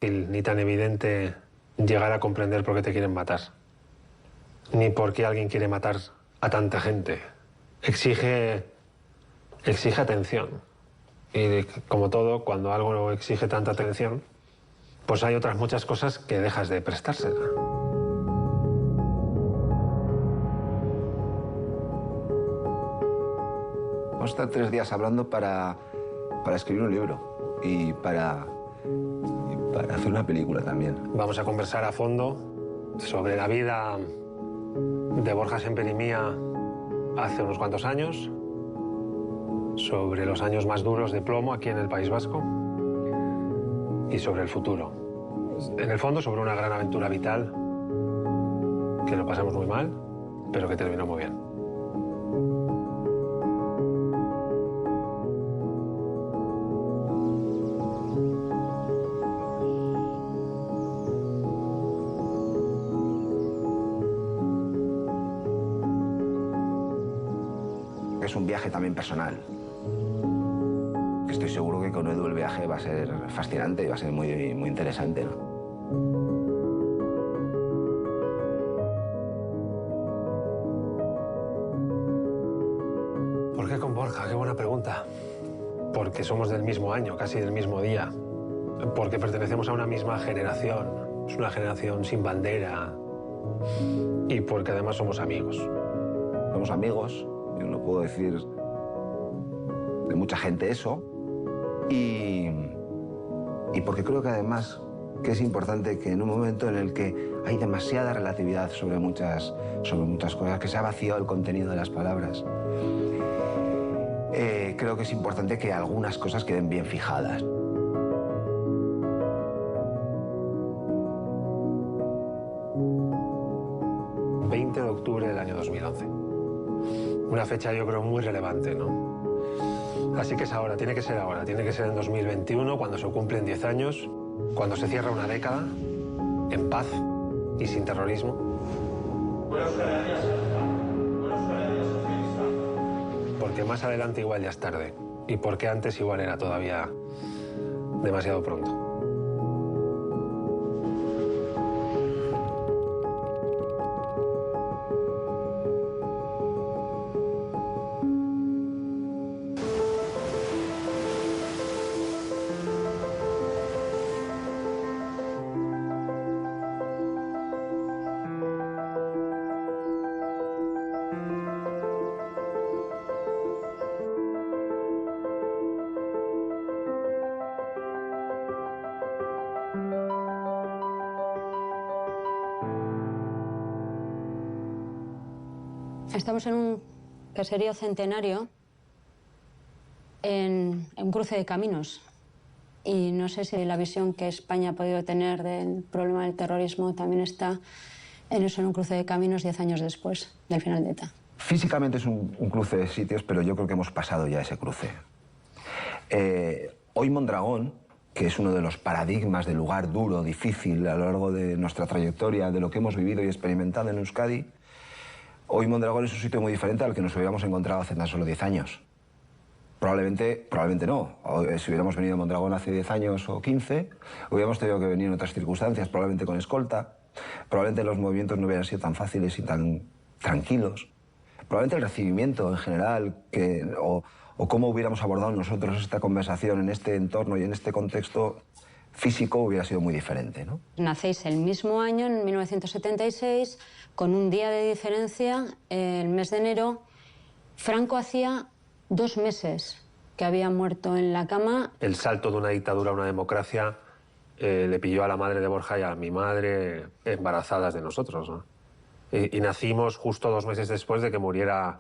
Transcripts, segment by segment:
ni tan evidente llegar a comprender por qué te quieren matar, ni por qué alguien quiere matar a tanta gente. Exige atención. Y como todo, cuando algo exige tanta atención, pues hay otras muchas cosas que dejas de prestársela. Vamos a estar 3 días hablando para escribir un libro y para hacer una película también. Vamos a conversar a fondo sobre la vida de Borja Semper y mía hace unos cuantos años, sobre los años más duros de plomo aquí en el País Vasco y sobre el futuro. En el fondo, sobre una gran aventura vital que lo pasamos muy mal, pero que terminó muy bien. Es un viaje también personal. Estoy seguro que con Edu el viaje va a ser fascinante y va a ser muy, muy interesante, ¿no? ¿Por qué con Borja? Qué buena pregunta. Porque somos del mismo año, casi del mismo día. Porque pertenecemos a una misma generación. Es una generación sin bandera. Y porque además somos amigos. Somos amigos, yo no puedo decir de mucha gente eso. Y porque creo que además que es importante que en un momento en el que hay demasiada relatividad sobre muchas cosas, que se ha vaciado el contenido de las palabras, creo que es importante que algunas cosas queden bien fijadas. El 20 de octubre del año 2011. Una fecha, yo creo, muy relevante, ¿no? Así que es ahora, tiene que ser ahora. Tiene que ser en 2021, cuando se cumplen 10 años, cuando se cierra una década, en paz y sin terrorismo. Porque más adelante igual ya es tarde. Y porque antes igual era todavía demasiado pronto. Estamos en un caserío centenario, en un cruce de caminos. Y no sé si la visión que España ha podido tener del problema del terrorismo también está en eso, en un cruce de caminos 10 años después del final de ETA. Físicamente es un cruce de sitios, pero yo creo que hemos pasado ya ese cruce. Hoy Mondragón, que es uno de los paradigmas de lugar duro, difícil a lo largo de nuestra trayectoria, de lo que hemos vivido y experimentado en Euskadi, hoy Mondragón es un sitio muy diferente al que nos hubiéramos encontrado hace tan solo 10 años. Probablemente no. Si hubiéramos venido a Mondragón hace 10 años o 15, hubiéramos tenido que venir en otras circunstancias, probablemente con escolta. Probablemente los movimientos no hubieran sido tan fáciles y tan tranquilos. Probablemente el recibimiento en general, o cómo hubiéramos abordado nosotros esta conversación en este entorno y en este contexto físico hubiera sido muy diferente, ¿no? Nacéis el mismo año, en 1976, con un día de diferencia, el mes de enero. Franco hacía 2 meses que había muerto en la cama. El salto de una dictadura a una democracia le pilló a la madre de Borja y a mi madre embarazadas de nosotros, ¿no? Y nacimos justo 2 meses después de que muriera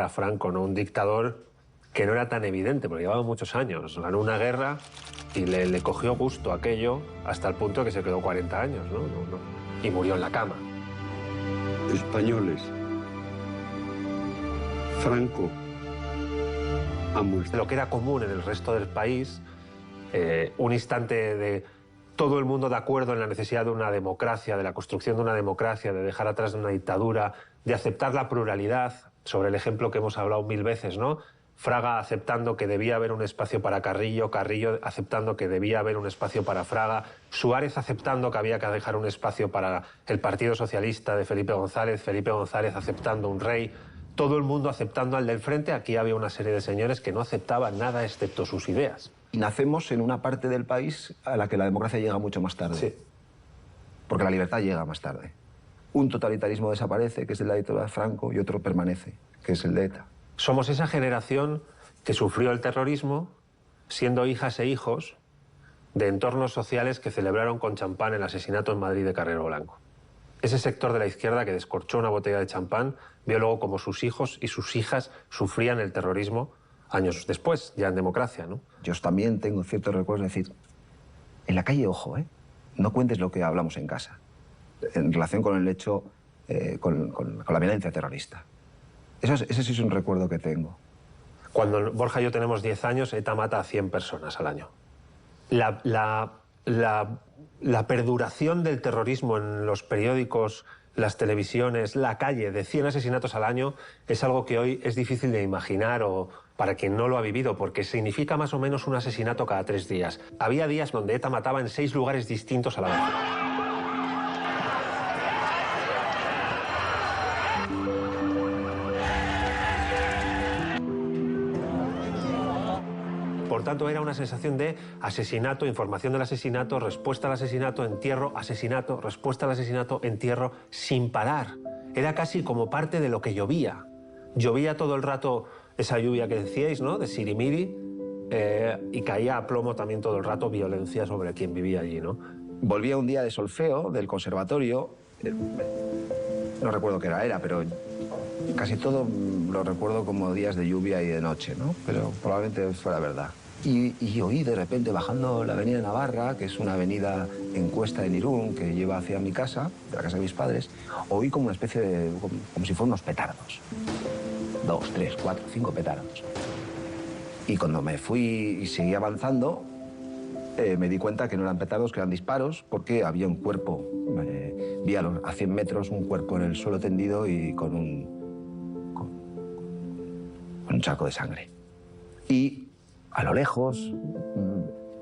Franco, ¿no? Un dictador que no era tan evidente, porque llevaba muchos años. Ganó una guerra y le cogió gusto a aquello hasta el punto que se quedó 40 años, ¿no? Y murió en la cama. Españoles, Franco ha muerto. Lo que era común en el resto del país, un instante de todo el mundo de acuerdo en la necesidad de una democracia, de la construcción de una democracia, de dejar atrás una dictadura, de aceptar la pluralidad, sobre el ejemplo que hemos hablado 1000 veces, ¿no? Fraga aceptando que debía haber un espacio para Carrillo, Carrillo aceptando que debía haber un espacio para Fraga, Suárez aceptando que había que dejar un espacio para el Partido Socialista de Felipe González aceptando un rey, todo el mundo aceptando al del frente. Aquí había una serie de señores que no aceptaban nada excepto sus ideas. Y nacemos en una parte del país a la que la democracia llega mucho más tarde. Sí. Porque la libertad llega más tarde. Un totalitarismo desaparece, que es el de la dictadura de Franco, y otro permanece, que es el de ETA. Somos esa generación que sufrió el terrorismo siendo hijas e hijos de entornos sociales que celebraron con champán el asesinato en Madrid de Carrero Blanco. Ese sector de la izquierda que descorchó una botella de champán vio luego como sus hijos y sus hijas sufrían el terrorismo años después, ya en democracia, ¿no? Yo también tengo ciertos recuerdos de decir, en la calle, ojo, no cuentes lo que hablamos en casa, en relación con el hecho, con la violencia terrorista. Ese sí es un recuerdo que tengo. Cuando Borja y yo tenemos 10 años, ETA mata a 100 personas al año. La perduración del terrorismo en los periódicos, las televisiones, la calle, de 100 asesinatos al año, es algo que hoy es difícil de imaginar o para quien no lo ha vivido, porque significa más o menos un asesinato cada 3 días. Había días donde ETA mataba en 6 lugares distintos a la vez. Por tanto, era una sensación de asesinato, información del asesinato, respuesta al asesinato, entierro, asesinato, respuesta al asesinato, entierro, sin parar. Era casi como parte de lo que llovía. Llovía todo el rato esa lluvia que decíais, ¿no?, de sirimiri, y caía a plomo también todo el rato violencia sobre quien vivía allí, ¿no? Volvía un día de solfeo del conservatorio, no recuerdo qué hora era, pero casi todo lo recuerdo como días de lluvia y de noche, ¿no? Pero probablemente fuera verdad. Y oí de repente, bajando la avenida Navarra, que es una avenida en cuesta en Irún, que lleva hacia mi casa, de la casa de mis padres, oí como una especie de, como si fueran unos petardos. 2, 3, 4, 5 petardos. Y cuando me fui y seguí avanzando, me di cuenta que no eran petardos, que eran disparos, porque había un cuerpo. Vi a 100 metros un cuerpo en el suelo tendido y con un charco de sangre. Y a lo lejos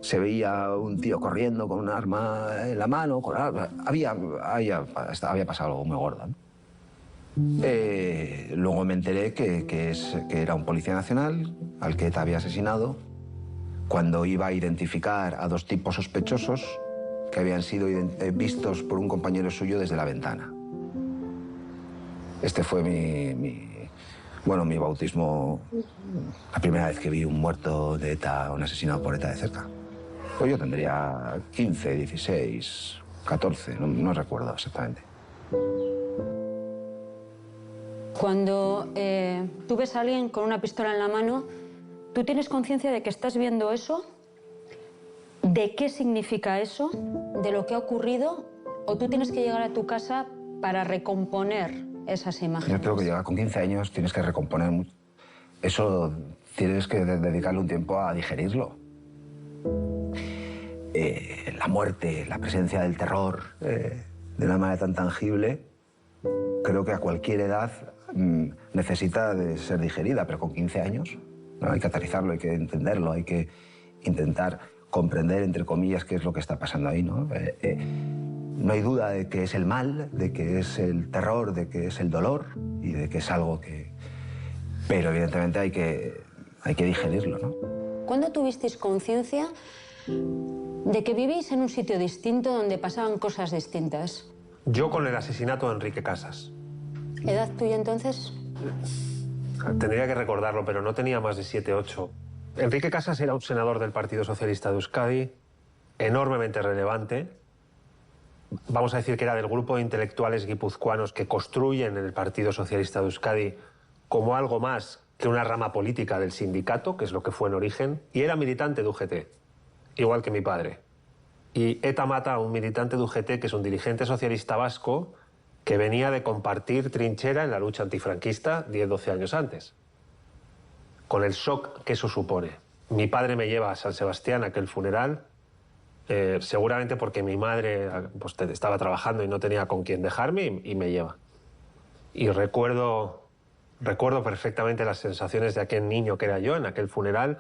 se veía un tío corriendo con un arma en la mano. Había pasado algo muy gordo, ¿no? Luego me enteré que era un policía nacional al que ETA había asesinado cuando iba a identificar a 2 tipos sospechosos que habían sido vistos por un compañero suyo desde la ventana. Este fue mi bautismo, la primera vez que vi un muerto de ETA, un asesinado por ETA de cerca. Pues yo tendría 15, 16, 14, no recuerdo exactamente. Cuando tú ves a alguien con una pistola en la mano, ¿tú tienes conciencia de que estás viendo eso? ¿De qué significa eso? ¿De lo que ha ocurrido? ¿O tú tienes que llegar a tu casa para recomponer esas imágenes? Yo creo que llegar con 15 años tienes que recomponer. Eso tienes que dedicarle un tiempo a digerirlo. La muerte, la presencia del terror, de una manera tan tangible, creo que a cualquier edad necesita de ser digerida, pero con 15 años ¿no? Hay que aterrizarlo, hay que entenderlo, hay que intentar comprender, entre comillas, qué es lo que está pasando ahí, ¿no? No hay duda de que es el mal, de que es el terror, de que es el dolor y de que es algo que... Pero evidentemente hay que digerirlo, ¿no? ¿Cuándo tuvisteis conciencia de que vivís en un sitio distinto donde pasaban cosas distintas? Yo con el asesinato de Enrique Casas. ¿Edad tuya entonces? Tendría que recordarlo, pero no tenía más de 7, 8. Enrique Casas era un senador del Partido Socialista de Euskadi, enormemente relevante. Vamos a decir que era del grupo de intelectuales guipuzcoanos que construyen el Partido Socialista de Euskadi como algo más que una rama política del sindicato, que es lo que fue en origen, y era militante de UGT, igual que mi padre. Y ETA mata a un militante de UGT, que es un dirigente socialista vasco, que venía de compartir trinchera en la lucha antifranquista 10, 12 años antes. Con el shock que eso supone. Mi padre me lleva a San Sebastián a aquel funeral, seguramente porque mi madre pues, estaba trabajando y no tenía con quién dejarme y me lleva. Y recuerdo recuerdo perfectamente las sensaciones de aquel niño que era yo en aquel funeral,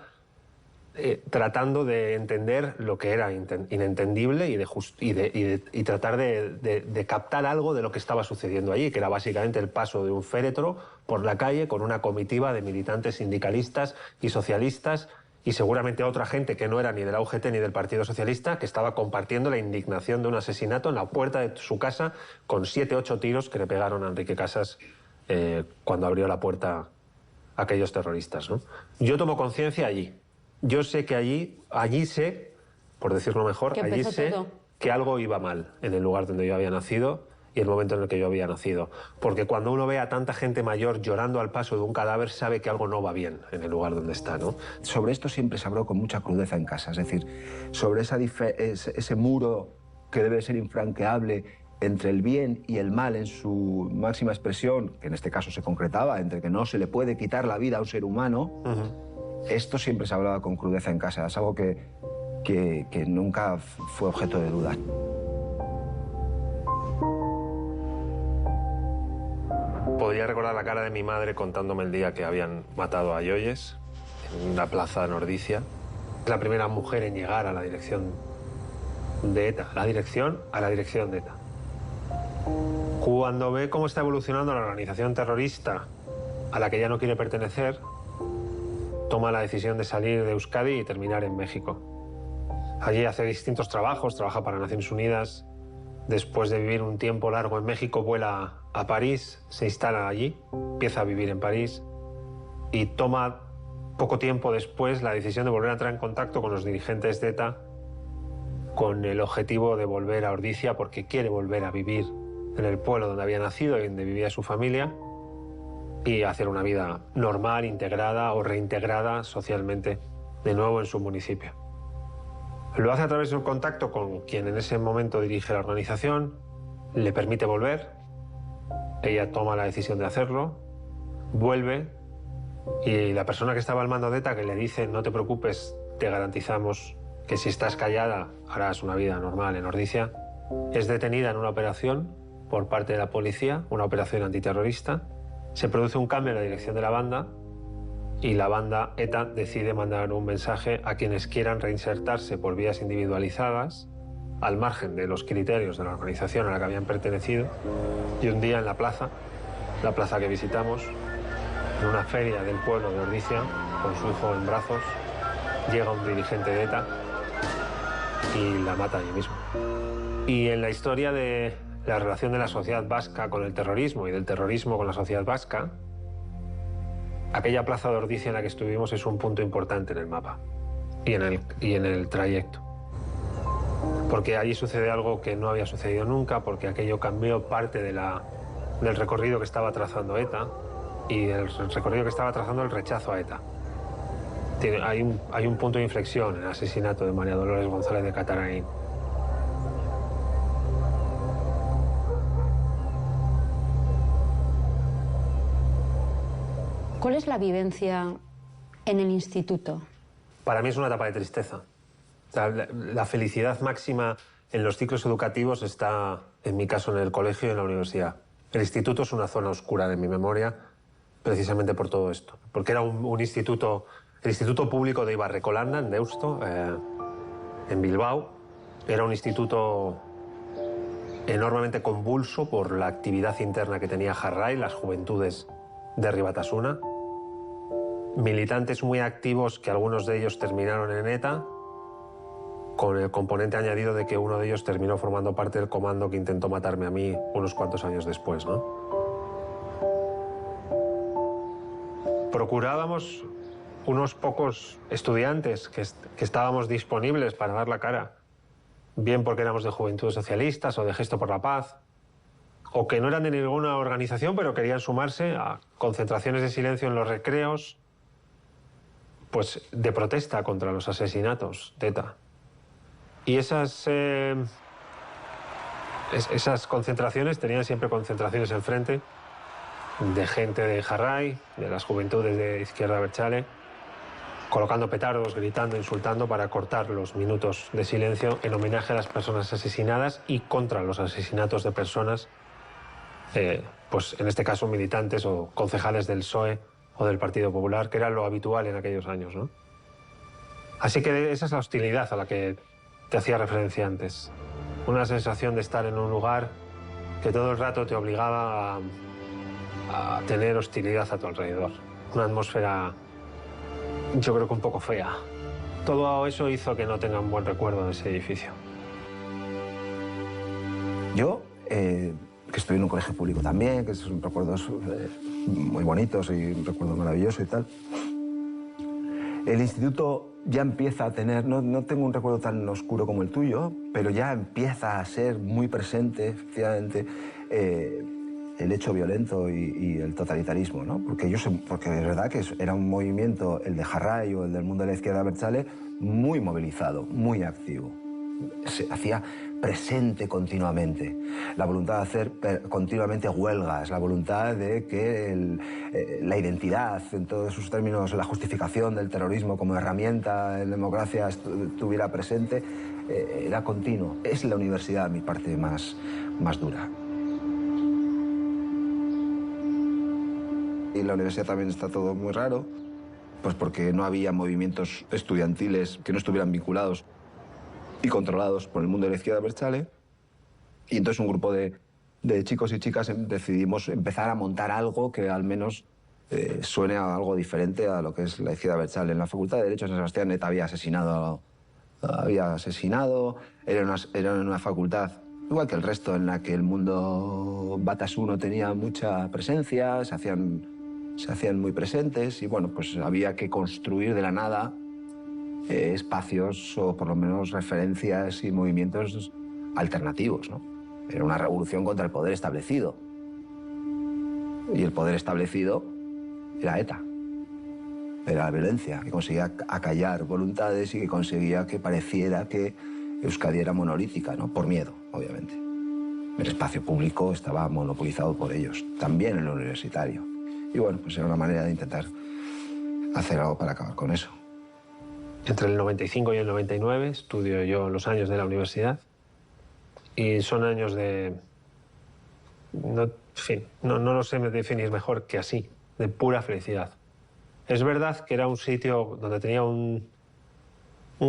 tratando de entender lo que era inentendible y tratar de captar algo de lo que estaba sucediendo allí, que era básicamente el paso de un féretro por la calle con una comitiva de militantes sindicalistas y socialistas y seguramente otra gente que no era ni de la UGT ni del Partido Socialista, que estaba compartiendo la indignación de un asesinato en la puerta de su casa con 7 u 8 tiros que le pegaron a Enrique Casas cuando abrió la puerta a aquellos terroristas, ¿no? Yo tomo conciencia allí. Yo sé que allí sé, por decirlo mejor, allí sé todo. que algo iba mal en el lugar donde yo había nacido y el momento en el que yo había nacido. Porque cuando uno ve a tanta gente mayor llorando al paso de un cadáver, sabe que algo no va bien en el lugar donde está, ¿no? Sobre esto siempre se habló con mucha crudeza en casa, es decir, sobre ese muro que debe ser infranqueable entre el bien y el mal en su máxima expresión, que en este caso se concretaba entre que no se le puede quitar la vida a un ser humano. Esto siempre se hablaba con crudeza en casa, es algo que nunca fue objeto de duda. Podría recordar la cara de mi madre contándome el día que habían matado a Yoyes en una plaza en Ordizia. Es la primera mujer en llegar a la dirección de ETA, a la dirección de ETA. Cuando ve cómo está evolucionando la organización terrorista a la que ya no quiere pertenecer, toma la decisión de salir de Euskadi y terminar en México. Allí hace distintos trabajos, trabaja para Naciones Unidas. Después de vivir un tiempo largo en México, vuela a París, se instala allí, empieza a vivir en París y toma poco tiempo después la decisión de volver a entrar en contacto con los dirigentes de ETA con el objetivo de volver a Ordizia porque quiere volver a vivir en el pueblo donde había nacido y donde vivía su familia y hacer una vida normal, integrada o reintegrada socialmente de nuevo en su municipio. Lo hace a través de un contacto con quien en ese momento dirige la organización, le permite volver, ella toma la decisión de hacerlo, vuelve y la persona que estaba al mando de ETA que le dice no te preocupes, te garantizamos que si estás callada harás una vida normal en Ordizia, es detenida en una operación por parte de la policía, una operación antiterrorista. Se produce un cambio en la dirección de la banda y la banda ETA decide mandar un mensaje a quienes quieran reinsertarse por vías individualizadas al margen de los criterios de la organización a la que habían pertenecido. Y un día en la plaza que visitamos, en una feria del pueblo de Ordizia, con su hijo en brazos, llega un dirigente de ETA y la mata allí mismo. Y en la historia de la relación de la sociedad vasca con el terrorismo y del terrorismo con la sociedad vasca, aquella plaza de Ordizia en la que estuvimos es un punto importante en el mapa y en el trayecto. Porque allí sucede algo que no había sucedido nunca, porque aquello cambió parte del recorrido que estaba trazando ETA y el recorrido que estaba trazando el rechazo a ETA. Hay un punto de inflexión en el asesinato de María Dolores González de Catarain. ¿Cuál es la vivencia en el instituto? Para mí es una etapa de tristeza. O sea, la felicidad máxima en los ciclos educativos está, en mi caso, en el colegio y en la universidad. El instituto es una zona oscura de mi memoria, precisamente por todo esto. Porque era un instituto, el Instituto Público de Ibarrecolanda, en Deusto, en Bilbao. Era un instituto enormemente convulso por la actividad interna que tenía Jarrai, las juventudes de Ribatasuna. Militantes muy activos, que algunos de ellos terminaron en ETA, con el componente añadido de que uno de ellos terminó formando parte del comando que intentó matarme a mí unos cuantos años después, ¿no? Procurábamos unos pocos estudiantes que estábamos disponibles para dar la cara, bien porque éramos de Juventudes Socialistas o de Gesto por la Paz, o que no eran de ninguna organización, pero querían sumarse a concentraciones de silencio en los recreos, pues de protesta contra los asesinatos de ETA. Y esas concentraciones tenían siempre concentraciones enfrente de gente de Jarrai, de las juventudes de Izquierda Abertzale, colocando petardos, gritando, insultando para cortar los minutos de silencio en homenaje a las personas asesinadas y contra los asesinatos de personas pues en este caso militantes o concejales del PSOE o del Partido Popular, que era lo habitual en aquellos años, ¿no? Así que esa es la hostilidad a la que te hacía referencia antes. Una sensación de estar en un lugar que todo el rato te obligaba a tener hostilidad a tu alrededor. Una atmósfera, yo creo que un poco fea. Todo eso hizo que no tenga un buen recuerdo de ese edificio. Yo, que estoy en un colegio público también, que son recuerdos muy bonitos y un recuerdo maravilloso y tal. El instituto ya empieza a tener, no tengo un recuerdo tan oscuro como el tuyo, pero ya empieza a ser muy presente, efectivamente, el hecho violento y el totalitarismo, ¿no? Porque es verdad que era un movimiento, el de Jarray o el del mundo de la izquierda abertzale, muy movilizado, muy activo. Se hacía presente continuamente. La voluntad de hacer continuamente huelgas, la voluntad de que la identidad, en todos sus términos, la justificación del terrorismo como herramienta en democracia estuviera presente, era continuo. Es la universidad mi parte más dura. Y en la universidad también está todo muy raro, pues porque no había movimientos estudiantiles que no estuvieran vinculados y controlados por el mundo de la izquierda abertzale. Y entonces un grupo de chicos y chicas decidimos empezar a montar algo que al menos suene a algo diferente a lo que es la izquierda abertzale. En la Facultad de Derecho San Sebastián ETA había asesinado, era una facultad, igual que el resto, en la que el mundo Batasuna tenía mucha presencia, se hacían muy presentes y bueno, pues había que construir de la nada espacios o por lo menos referencias y movimientos alternativos, ¿no? Era una revolución contra el poder establecido. Y el poder establecido era ETA. Era la violencia, que conseguía acallar voluntades y que conseguía que pareciera que Euskadi era monolítica, ¿no? Por miedo, obviamente. El espacio público estaba monopolizado por ellos, también en lo universitario. Y bueno, pues era una manera de intentar hacer algo para acabar con eso. Entre el 95 y el 99 estudio yo los años de la universidad y son años de... No lo sé definir mejor que así, de pura felicidad. Es verdad que era un sitio donde tenía un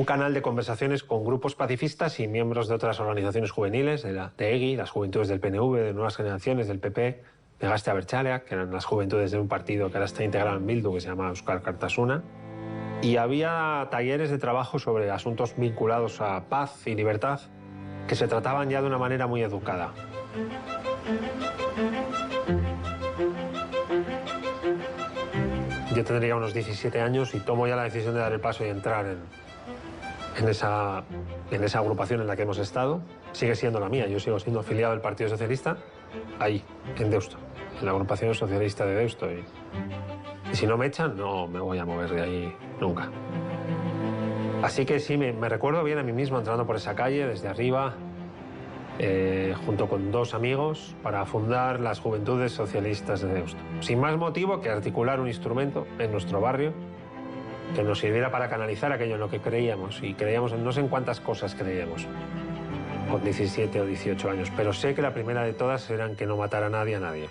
canal de conversaciones con grupos pacifistas y miembros de otras organizaciones juveniles, de EGI, las juventudes del PNV, de Nuevas Generaciones, del PP, de Gazte Abertzaleak, que eran las juventudes de un partido que ahora está integrado en Bildu, que se llama Euskal Kartasuna. Y había talleres de trabajo sobre asuntos vinculados a paz y libertad que se trataban ya de una manera muy educada. Yo tendría unos 17 años y tomo ya la decisión de dar el paso y entrar en esa agrupación en la que hemos estado. Sigue siendo la mía, yo sigo siendo afiliado del Partido Socialista, ahí, en Deusto, en la agrupación socialista de Deusto. Y si no me echan, no me voy a mover de ahí nunca. Así que sí, me recuerdo bien a mí mismo entrando por esa calle desde arriba, junto con dos amigos, para fundar las Juventudes Socialistas de Deusto. Sin más motivo que articular un instrumento en nuestro barrio que nos sirviera para canalizar aquello en lo que creíamos. Y creíamos en no sé en cuántas cosas creíamos, con 17 o 18 años. Pero sé que la primera de todas era en que no matara nadie a nadie.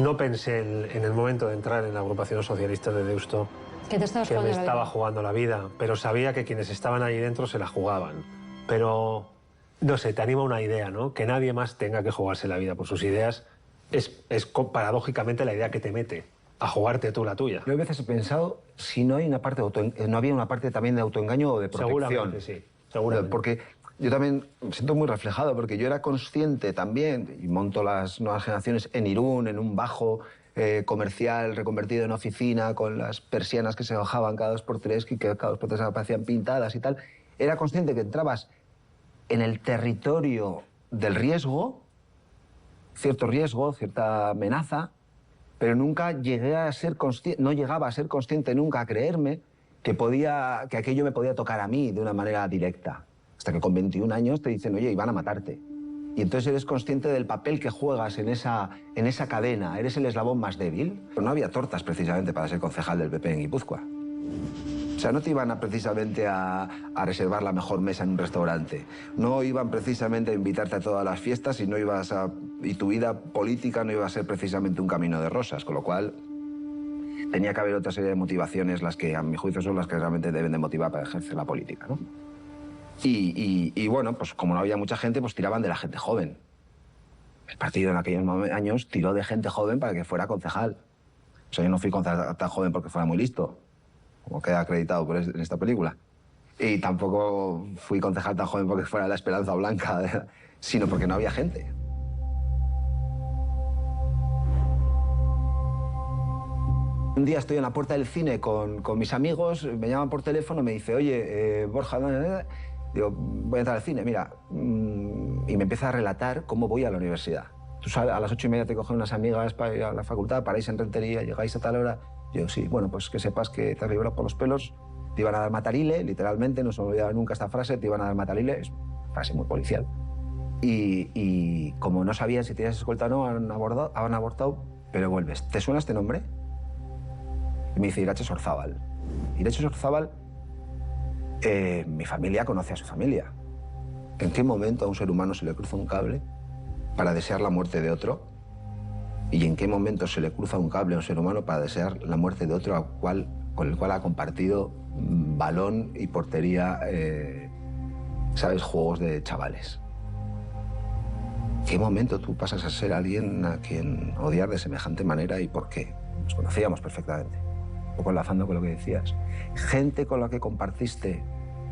No pensé en el momento de entrar en la agrupación socialista de Deusto que me estaba jugando la vida, pero sabía que quienes estaban ahí dentro se la jugaban. Pero, no sé, te anima una idea, ¿no? Que nadie más tenga que jugarse la vida por sus ideas. Es paradójicamente la idea que te mete a jugarte tú la tuya. Yo a veces he pensado si no hay una parte no había una parte también de autoengaño o de protección. Seguramente sí, seguramente. Porque yo también me siento muy reflejado, porque yo era consciente también, y monto las Nuevas Generaciones en Irún, en un bajo comercial reconvertido en oficina, con las persianas que se bajaban cada 2x3, que cada 2x3 aparecían pintadas y tal. Era consciente que entrabas en el territorio del riesgo, cierto riesgo, cierta amenaza, pero nunca llegué a ser consciente, no llegaba a ser consciente nunca, a creerme que aquello me podía tocar a mí de una manera directa. Hasta que con 21 años te dicen, oye, iban a matarte. Y entonces eres consciente del papel que juegas en esa cadena, eres el eslabón más débil. Pero no había tortas precisamente para ser concejal del PP en Guipúzcoa. O sea, no te iban precisamente a reservar la mejor mesa en un restaurante. No iban precisamente a invitarte a todas las fiestas y y tu vida política no iba a ser precisamente un camino de rosas, con lo cual tenía que haber otra serie de motivaciones, las que a mi juicio son las que realmente deben de motivar para ejercer la política, ¿no? Y bueno, pues como no había mucha gente, pues tiraban de la gente joven. El partido en aquellos años tiró de gente joven para que fuera concejal. O sea, yo no fui concejal tan joven porque fuera muy listo, como queda acreditado en esta película. Y tampoco fui concejal tan joven porque fuera la Esperanza Blanca, sino porque no había gente. Un día estoy en la puerta del cine con mis amigos, me llaman por teléfono, me dice, oye, Borja, digo, voy a entrar al cine, mira, y me empieza a relatar cómo voy a la universidad. Tú sabes, a las 8:30 te cogen unas amigas para ir a la facultad, paráis en Rentería, llegáis a tal hora. Yo, sí, bueno, pues que sepas que te has librado por los pelos, te iban a dar matarile, literalmente, no se me olvida nunca esta frase, te iban a dar matarile, es una frase muy policial. Y como no sabían si tenías escolta o no, han abortado, pero vuelves. ¿Te suena este nombre? Y me dice Irache Sorzábal. Irache Sorzábal, mi familia conoce a su familia. ¿En qué momento a un ser humano se le cruza un cable para desear la muerte de otro? ¿Y en qué momento se le cruza un cable a un ser humano para desear la muerte de otro con el cual ha compartido balón y portería, ¿sabes? Juegos de chavales? ¿En qué momento tú pasas a ser alguien a quien odiar de semejante manera y por qué? Nos conocíamos perfectamente. Un poco enlazando con lo que decías. Gente con la que compartiste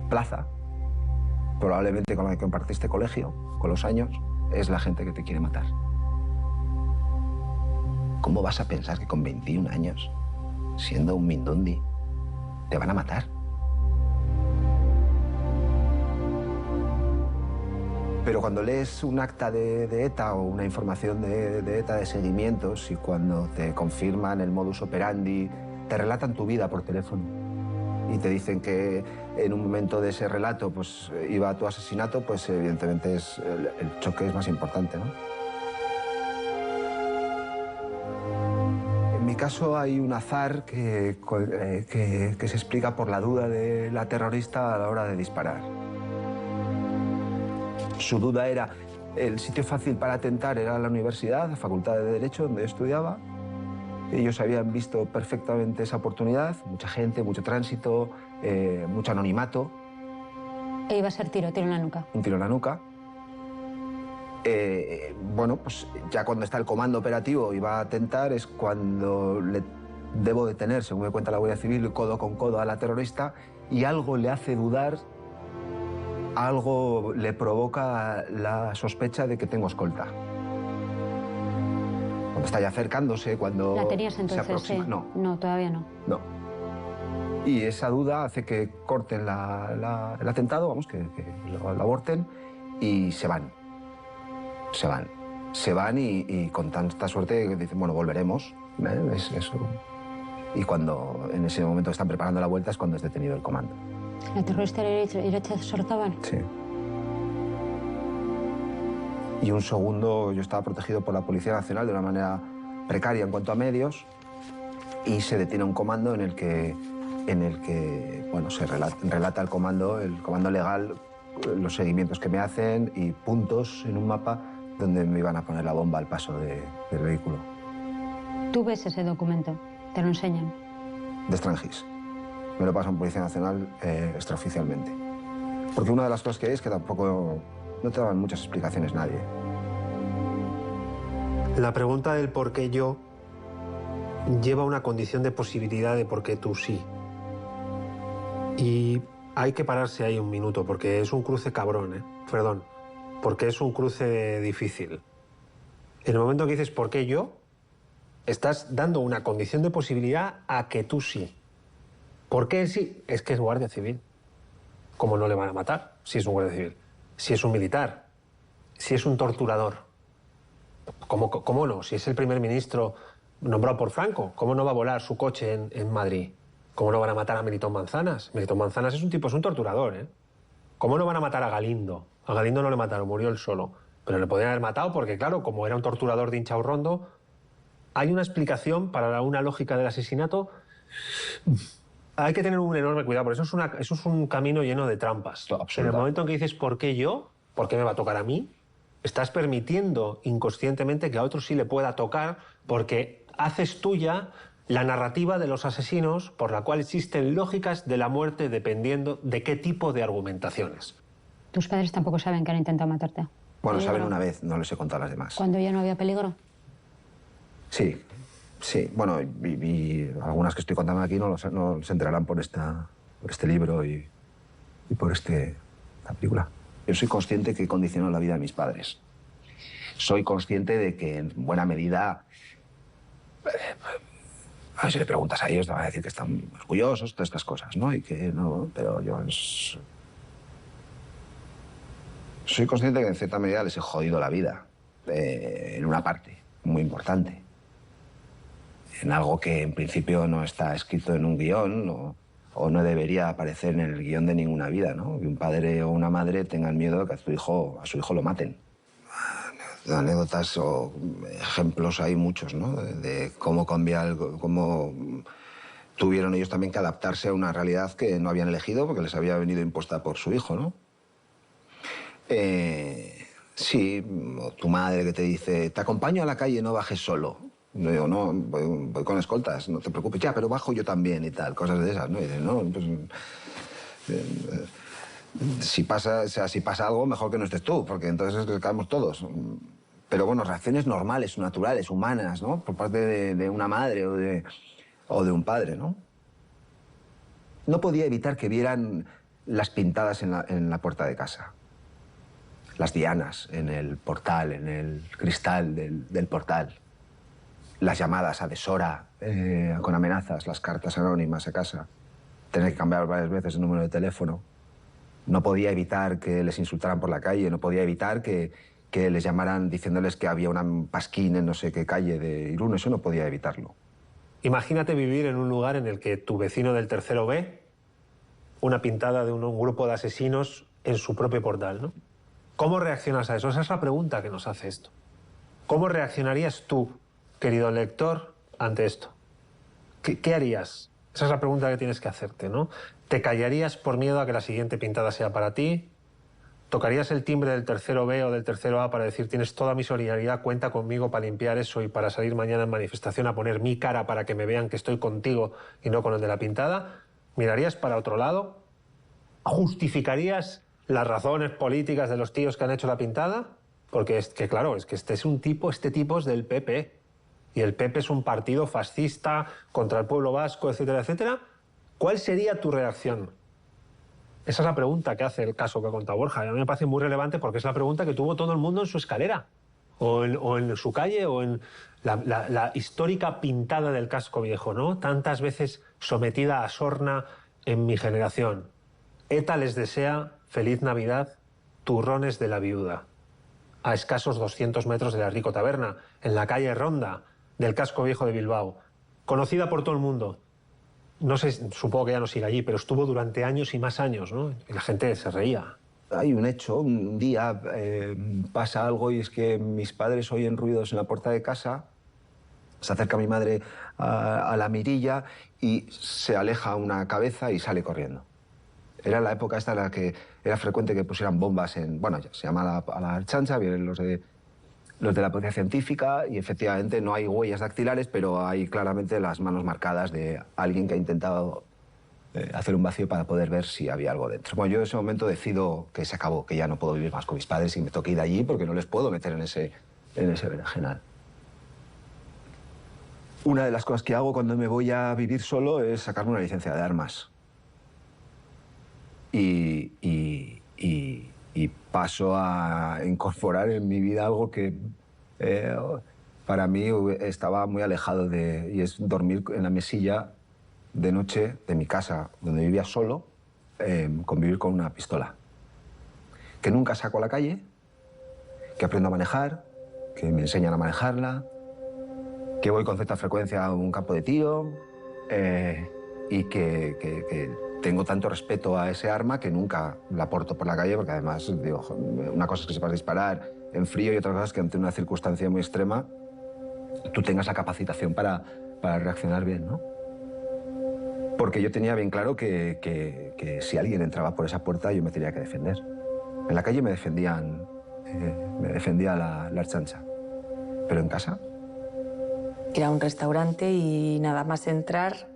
plaza, probablemente con la que compartiste colegio, con los años, es la gente que te quiere matar. ¿Cómo vas a pensar que con 21 años, siendo un mindundi, te van a matar? Pero cuando lees un acta de ETA o una información de ETA de seguimientos y cuando te confirman el modus operandi, te relatan tu vida por teléfono y te dicen que en un momento de ese relato pues, iba a tu asesinato, pues evidentemente el choque es más importante, ¿no? En mi caso hay un azar que se explica por la duda de la terrorista a la hora de disparar. Su duda era, el sitio fácil para atentar era la universidad, la Facultad de Derecho, donde yo estudiaba. Ellos habían visto perfectamente esa oportunidad, mucha gente, mucho tránsito, mucho anonimato. E iba a ser tiro en la nuca. Un tiro en la nuca. Bueno, pues ya cuando está el comando operativo y va a atentar es cuando le debo detener, según me cuenta la Guardia Civil, codo con codo a la terrorista y algo le hace dudar, algo le provoca la sospecha de que tengo escolta. Cuando está ya acercándose, cuando ¿La tenías entonces? se aproxima. Sí. No. No, todavía no. No. Y esa duda hace que corten el atentado, vamos, que lo aborten y se van. Se van. Se van y con tanta suerte que dicen, bueno, volveremos. Es eso. Y cuando en ese momento están preparando la vuelta es cuando es detenido el comando. ¿La terrorista era Irache Sorzábal? Sí. Y un segundo yo estaba protegido por la Policía Nacional de una manera precaria en cuanto a medios y se detiene un comando en el que bueno, se relata el comando legal, los seguimientos que me hacen y puntos en un mapa donde me iban a poner la bomba al paso del vehículo. ¿Tú ves ese documento? ¿Te lo enseñan? De Strangis. Me lo pasan Policía Nacional extraoficialmente. Porque una de las cosas que hay es que tampoco no te dan muchas explicaciones nadie. La pregunta del por qué yo lleva una condición de posibilidad de por qué tú sí. Y hay que pararse ahí un minuto, porque es un cruce cabrón, ¿eh? Perdón. Porque es un cruce difícil. En el momento que dices por qué yo, estás dando una condición de posibilidad a que tú sí. ¿Por qué sí? Es que es guardia civil. ¿Cómo no le van a matar si es un guardia civil? Si es un militar, si es un torturador. ¿Cómo no? Si es el primer ministro nombrado por Franco, ¿cómo no va a volar su coche en Madrid? ¿Cómo no van a matar a Melitón Manzanas? Melitón Manzanas es un torturador, ¿eh? ¿Cómo no van a matar a Galindo? A Galindo no le mataron, murió él solo. Pero le podían haber matado porque, claro, como era un torturador de Inchaurrondo, hay una explicación para una lógica del asesinato. hay que tener un enorme cuidado, por eso es un camino lleno de trampas. En el momento en que dices, ¿por qué yo? ¿Por qué me va a tocar a mí? Estás permitiendo inconscientemente que a otro sí le pueda tocar porque haces tuya la narrativa de los asesinos por la cual existen lógicas de la muerte dependiendo de qué tipo de argumentaciones. ¿Tus padres tampoco saben que han intentado matarte? Bueno, saben una vez, no les he contado a las demás. ¿Cuando ya no había peligro? Sí, sí. Bueno, y algunas que estoy contando aquí no se enterarán por este libro y por esta película. Yo soy consciente que condicionó la vida de mis padres. Soy consciente de que en buena medida... A ver si le preguntas a ellos, te van a decir que están orgullosos, todas estas cosas, ¿no? Y que no, pero yo... Soy consciente que en cierta medida les he jodido la vida. En una parte muy importante. En algo que en principio no está escrito en un guión o no debería aparecer en el guión de ninguna vida, ¿no? Que un padre o una madre tengan miedo de que a su hijo lo maten. Anécdotas o ejemplos hay muchos, ¿no? De cómo cómo tuvieron ellos también que adaptarse a una realidad que no habían elegido porque les había venido impuesta por su hijo, ¿no? Sí, o tu madre que te dice, te acompaño a la calle, no bajes solo. No digo, no, voy con escoltas, no te preocupes. Ya, pero bajo yo también y tal, cosas de esas, ¿no? Y dices, no, pues... si pasa algo, mejor que no estés tú, porque entonces caemos todos. Pero bueno, reacciones normales, naturales, humanas, ¿no? Por parte de una madre o de un padre, ¿no? No podía evitar que vieran las pintadas en la puerta de casa. Las dianas en el portal, en el cristal del portal. Las llamadas a deshora con amenazas, las cartas anónimas a casa. Tener que cambiar varias veces el número de teléfono. No podía evitar que les insultaran por la calle, no podía evitar que les llamaran diciéndoles que había un pasquín en no sé qué calle de Irún. Eso no podía evitarlo. Imagínate vivir en un lugar en el que tu vecino del tercero ve una pintada de un grupo de asesinos en su propio portal, ¿no? ¿Cómo reaccionas a eso? Esa es la pregunta que nos hace esto. ¿Cómo reaccionarías tú, querido lector, ante esto? ¿Qué harías? Esa es la pregunta que tienes que hacerte, ¿no? ¿Te callarías por miedo a que la siguiente pintada sea para ti? ¿Tocarías el timbre del tercero B o del tercero A para decir tienes toda mi solidaridad, cuenta conmigo para limpiar eso y para salir mañana en manifestación a poner mi cara para que me vean que estoy contigo y no con el de la pintada? ¿Mirarías para otro lado? ¿Justificarías las razones políticas de los tíos que han hecho la pintada? Porque es que, claro, es que este tipo es del PP. Y el PP es un partido fascista contra el pueblo vasco, etcétera, etcétera. ¿Cuál sería tu reacción? Esa es la pregunta que hace el caso que ha contado Borja. Y a mí me parece muy relevante porque es la pregunta que tuvo todo el mundo en su escalera. O en su calle, o en la histórica pintada del casco viejo, ¿no? Tantas veces sometida a sorna en mi generación. ETA les desea feliz Navidad, turrones de la viuda. A escasos 200 metros de la Rico Taberna, en la calle Ronda del casco viejo de Bilbao. Conocida por todo el mundo. No sé, supongo que ya no sigue allí, pero estuvo durante años y más años, ¿no? Y la gente se reía. Hay un hecho, un día pasa algo y es que mis padres oyen ruidos en la puerta de casa, se acerca mi madre a la mirilla y se aleja una cabeza y sale corriendo. Era la época esta en la que era frecuente que pusieran bombas en... Bueno, ya se llama a la Archancha, vienen los de la policía científica y efectivamente no hay huellas dactilares, pero hay claramente las manos marcadas de alguien que ha intentado hacer un vacío para poder ver si había algo dentro. Bueno, yo en ese momento decido que se acabó, que ya no puedo vivir más con mis padres y me toque ir allí porque no les puedo meter en ese berenjenal. Una de las cosas que hago cuando me voy a vivir solo es sacarme una licencia de armas. Y paso a incorporar en mi vida algo que para mí estaba muy alejado y es dormir en la mesilla de noche de mi casa, donde vivía solo, convivir con una pistola. Que nunca saco a la calle, que aprendo a manejar, que me enseñan a manejarla, que voy con cierta frecuencia a un campo de tiro y que tengo tanto respeto a ese arma que nunca la porto por la calle, porque además, digo, una cosa es que sepas disparar en frío y otra cosa es que ante una circunstancia muy extrema tú tengas la capacitación para reaccionar bien, ¿no? Porque yo tenía bien claro que si alguien entraba por esa puerta yo me tenía que defender. En la calle me defendía la Ertzaintza, pero en casa... Ir a un restaurante y nada más entrar,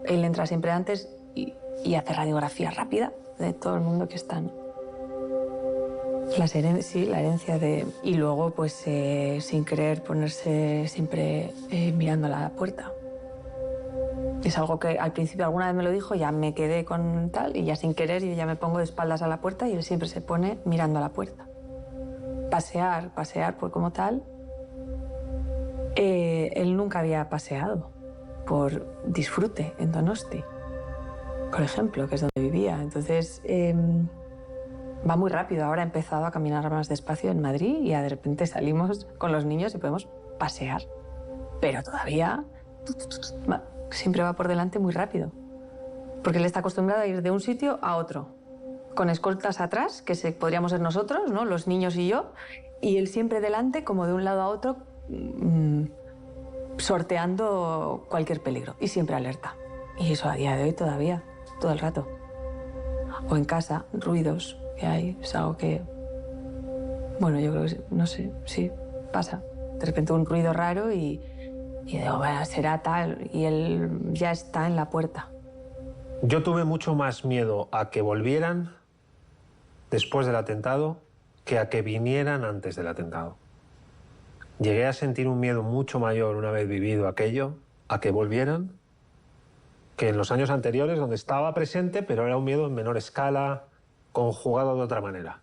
él entra siempre antes y hace radiografía rápida de todo el mundo que está, ¿no? Sí, la herencia de... Y luego, pues, sin querer, ponerse siempre mirando a la puerta. Es algo que al principio alguna vez me lo dijo, ya me quedé con tal, y ya sin querer yo ya me pongo de espaldas a la puerta y él siempre se pone mirando a la puerta. Pasear, pues como tal, él nunca había paseado por disfrute en Donosti, por ejemplo, que es donde vivía. Entonces, va muy rápido. Ahora ha empezado a caminar más despacio en Madrid y de repente salimos con los niños y podemos pasear. Pero todavía siempre va por delante muy rápido. Porque él está acostumbrado a ir de un sitio a otro, con escoltas atrás, que podríamos ser nosotros, ¿no? Los niños y yo, y él siempre delante, como de un lado a otro, sorteando cualquier peligro y siempre alerta. Y eso a día de hoy todavía, todo el rato. O en casa, ruidos que hay, es algo que... Bueno, yo creo que, no sé, sí, pasa. De repente un ruido raro y digo, bueno, será tal, y él ya está en la puerta. Yo tuve mucho más miedo a que volvieran después del atentado que a que vinieran antes del atentado. Llegué a sentir un miedo mucho mayor una vez vivido aquello, a que volvieran, que en los años anteriores, donde estaba presente, pero era un miedo en menor escala, conjugado de otra manera.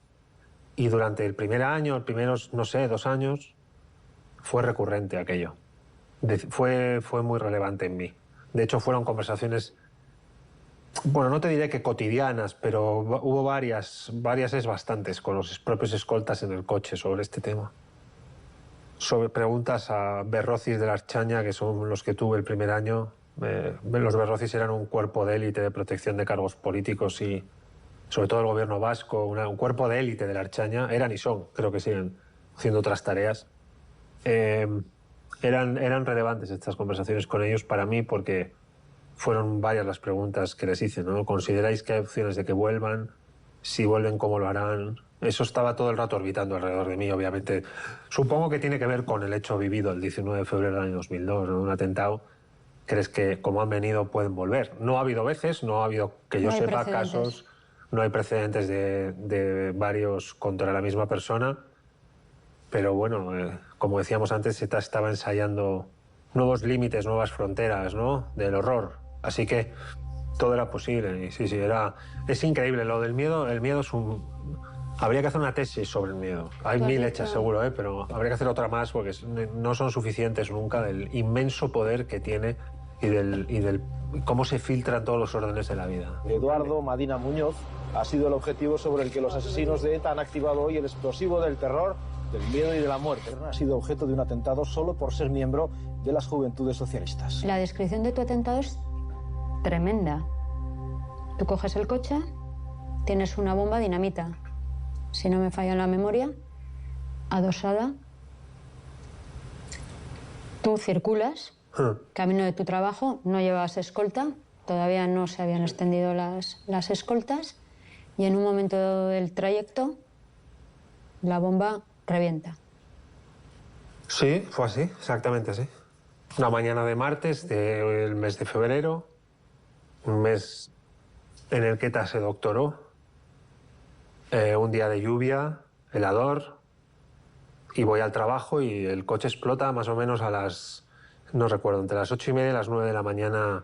Y durante el primer año, los primeros, no sé, 2 años, fue recurrente aquello. Fue muy relevante en mí. De hecho, fueron conversaciones, bueno, no te diré que cotidianas, pero hubo varias es bastantes, con los propios escoltas en el coche sobre este tema. Sobre preguntas a Berrocis de la Ertzaintza, que son los que tuve el primer año. Los Berrocis eran un cuerpo de élite de protección de cargos políticos y sobre todo el gobierno vasco, un cuerpo de élite de la Ertzaintza. Eran y son, creo que siguen haciendo otras tareas. Eran relevantes estas conversaciones con ellos para mí porque fueron varias las preguntas que les hice, ¿no? ¿Consideráis que hay opciones de que vuelvan? Si vuelven, ¿cómo lo harán? Eso estaba todo el rato orbitando alrededor de mí, obviamente. Supongo que tiene que ver con el hecho vivido el 19 de febrero del año 2002, ¿no? Un atentado. ¿Crees que como han venido pueden volver? No ha habido veces, no ha habido, que yo sepa, casos, no hay precedentes de varios contra la misma persona, pero bueno, como decíamos antes, ETA estaba ensayando nuevos límites, nuevas fronteras, ¿no? Del horror. Así que todo era posible y sí, es increíble. Lo del miedo, el miedo es habría que hacer una tesis sobre el miedo. Hay 1000 hechas seguro, pero habría que hacer otra más porque no son suficientes nunca del inmenso poder que tiene y del cómo se filtran todos los órdenes de la vida. Eduardo Madina Muñoz ha sido el objetivo sobre el que los asesinos de ETA han activado hoy el explosivo del terror, del miedo y de la muerte. Ha sido objeto de un atentado solo por ser miembro de las Juventudes Socialistas. La descripción de tu atentado es tremenda. Tú coges el coche, tienes una bomba dinamita, si no me falla la memoria, adosada. Tú circulas, camino de tu trabajo, no llevabas escolta, todavía no se habían extendido las escoltas, y en un momento del trayecto la bomba revienta. Sí, fue así, exactamente así. Una mañana de martes del mes de febrero, un mes en el que ETA se doctoró, un día de lluvia, helador, y voy al trabajo y el coche explota más o menos a las, no recuerdo, entre las 8:30 y las 9 de la mañana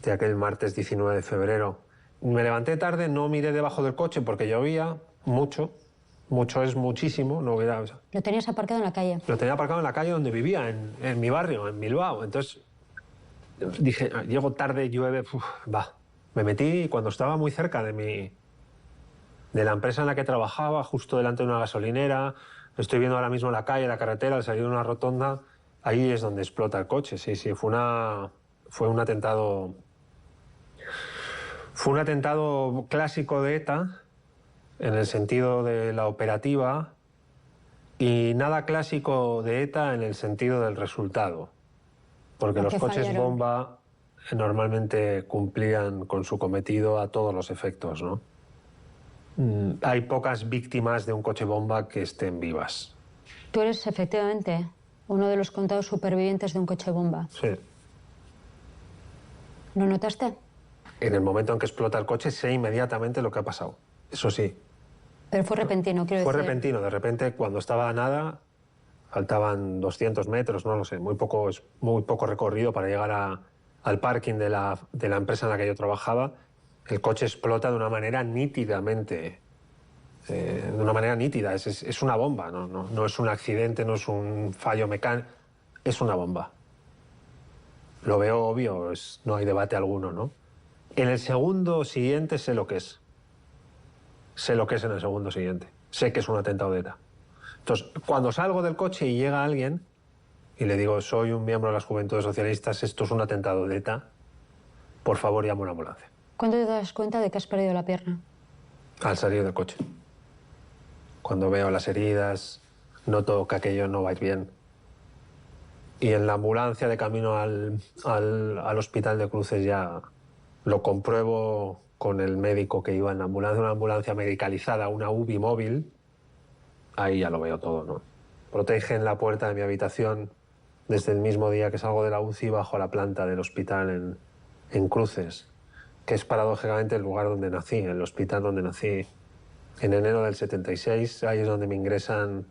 de aquel martes 19 de febrero. Me levanté tarde, no miré debajo del coche porque llovía mucho. Mucho es muchísimo, no hubiera... ¿Lo tenías aparcado en la calle? Lo tenía aparcado en la calle donde vivía, en mi barrio, en Bilbao. Entonces dije, llego tarde, llueve, va. Me metí y cuando estaba muy cerca de la empresa en la que trabajaba, justo delante de una gasolinera, estoy viendo ahora mismo la calle, la carretera, al salir de una rotonda, ahí es donde explota el coche. Sí, fue un atentado... Fue un atentado clásico de ETA, en el sentido de la operativa, y nada clásico de ETA en el sentido del resultado. Porque los coches bomba normalmente cumplían con su cometido a todos los efectos, ¿no? Hay pocas víctimas de un coche bomba que estén vivas. Tú eres efectivamente uno de los contados supervivientes de un coche bomba. Sí. ¿Lo notaste? En el momento en que explota el coche sé inmediatamente lo que ha pasado. Eso sí. Pero fue repentino, quiero Fue decir. repentino. De repente, cuando estaba a nada, faltaban 200 metros, no lo sé, muy poco recorrido para llegar al parking de la empresa en la que yo trabajaba. El coche explota de una manera nítidamente, nítida. Es una bomba, no es un accidente, no es un fallo mecánico, es una bomba. Lo veo obvio, no hay debate alguno, ¿no? En el segundo siguiente sé lo que es. Sé lo que es en el segundo siguiente. Sé que es un atentado de ETA. Entonces, cuando salgo del coche y llega alguien y le digo, soy un miembro de las Juventudes Socialistas, esto es un atentado de ETA, por favor llama una ambulancia. ¿Cuándo te das cuenta de que has perdido la pierna? Al salir del coche. Cuando veo las heridas, noto que aquello no va a ir bien. Y en la ambulancia de camino al hospital de Cruces ya lo compruebo con el médico que iba en la ambulancia, una ambulancia medicalizada, una UBI móvil. Ahí ya lo veo todo, ¿no? Protegen la puerta de mi habitación desde el mismo día que salgo de la UCI bajo la planta del hospital en Cruces, que es paradójicamente el lugar donde nací, el hospital donde nací. En enero del 76, ahí es donde me ingresan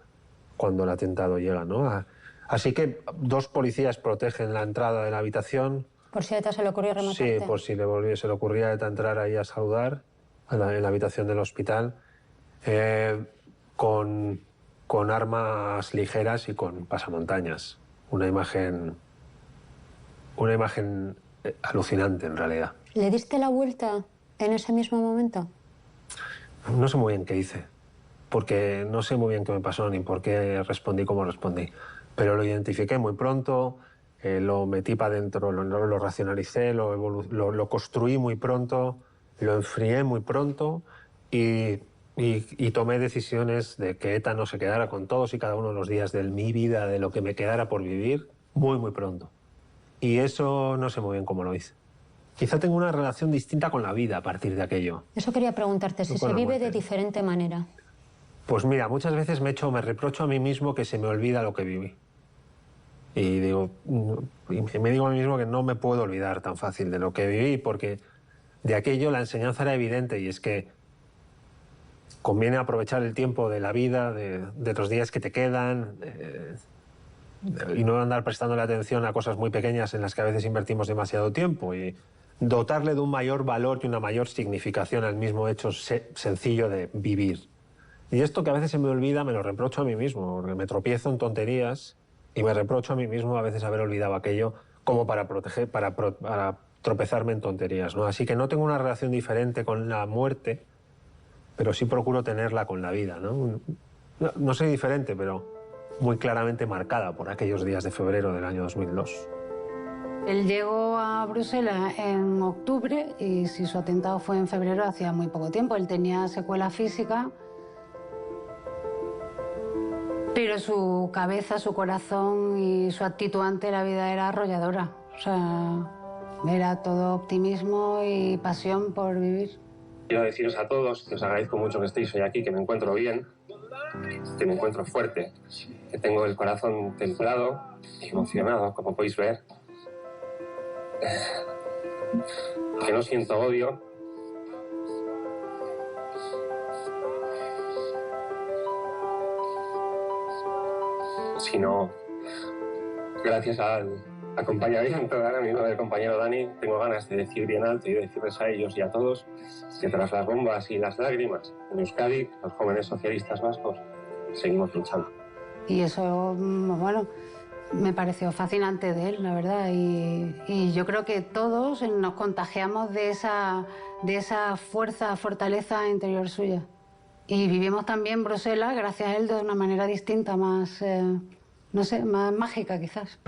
cuando el atentado llega, ¿no? Así que 2 policías protegen la entrada de la habitación. ¿Por si a ETA se le ocurrió rematarte? Sí, por si se le ocurría a ETA entrar ahí a saludar en la habitación del hospital, con armas ligeras y con pasamontañas. Una imagen alucinante, en realidad. ¿Le diste la vuelta en ese mismo momento? No sé muy bien qué hice, porque no sé muy bien qué me pasó ni por qué respondí como respondí. Pero lo identifiqué muy pronto, lo metí para adentro, lo racionalicé, lo construí muy pronto, lo enfrié muy pronto y tomé decisiones de que ETA no se quedara con todos y cada uno de los días de mi vida, de lo que me quedara por vivir, muy, muy pronto. Y eso no sé muy bien cómo lo hice. Quizá tengo una relación distinta con la vida a partir de aquello. Eso quería preguntarte, si se vive de diferente manera. Pues mira, muchas veces me reprocho a mí mismo que se me olvida lo que viví. Y me digo a mí mismo que no me puedo olvidar tan fácil de lo que viví, porque de aquello la enseñanza era evidente, y es que conviene aprovechar el tiempo de la vida, de los días que te quedan, y no andar prestándole atención a cosas muy pequeñas en las que a veces invertimos demasiado tiempo, y dotarle de un mayor valor y una mayor significación al mismo hecho sencillo de vivir. Y esto que a veces se me olvida me lo reprocho a mí mismo, porque me tropiezo en tonterías y me reprocho a mí mismo a veces haber olvidado aquello como para tropezarme en tonterías, ¿no? Así que no tengo una relación diferente con la muerte, pero sí procuro tenerla con la vida, ¿no? No soy diferente, pero muy claramente marcada por aquellos días de febrero del año 2002. Él llegó a Bruselas en octubre y si su atentado fue en febrero, hacía muy poco tiempo. Él tenía secuelas físicas, pero su cabeza, su corazón y su actitud ante la vida era arrolladora. O sea, era todo optimismo y pasión por vivir. Quiero deciros a todos que os agradezco mucho que estéis hoy aquí, que me encuentro bien, que me encuentro fuerte, que tengo el corazón templado y emocionado, como podéis ver, que no siento odio, sino gracias al acompañamiento de ahora mismo del compañero Dani, tengo ganas de decir bien alto y de decirles a ellos y a todos que tras las bombas y las lágrimas en Euskadi, los jóvenes socialistas vascos seguimos luchando. Y eso, bueno, me pareció fascinante de él, la verdad. Y yo creo que todos nos contagiamos de esa fuerza, fortaleza interior suya. Y vivimos también Bruselas, gracias a él, de una manera distinta, más, no sé, más mágica quizás.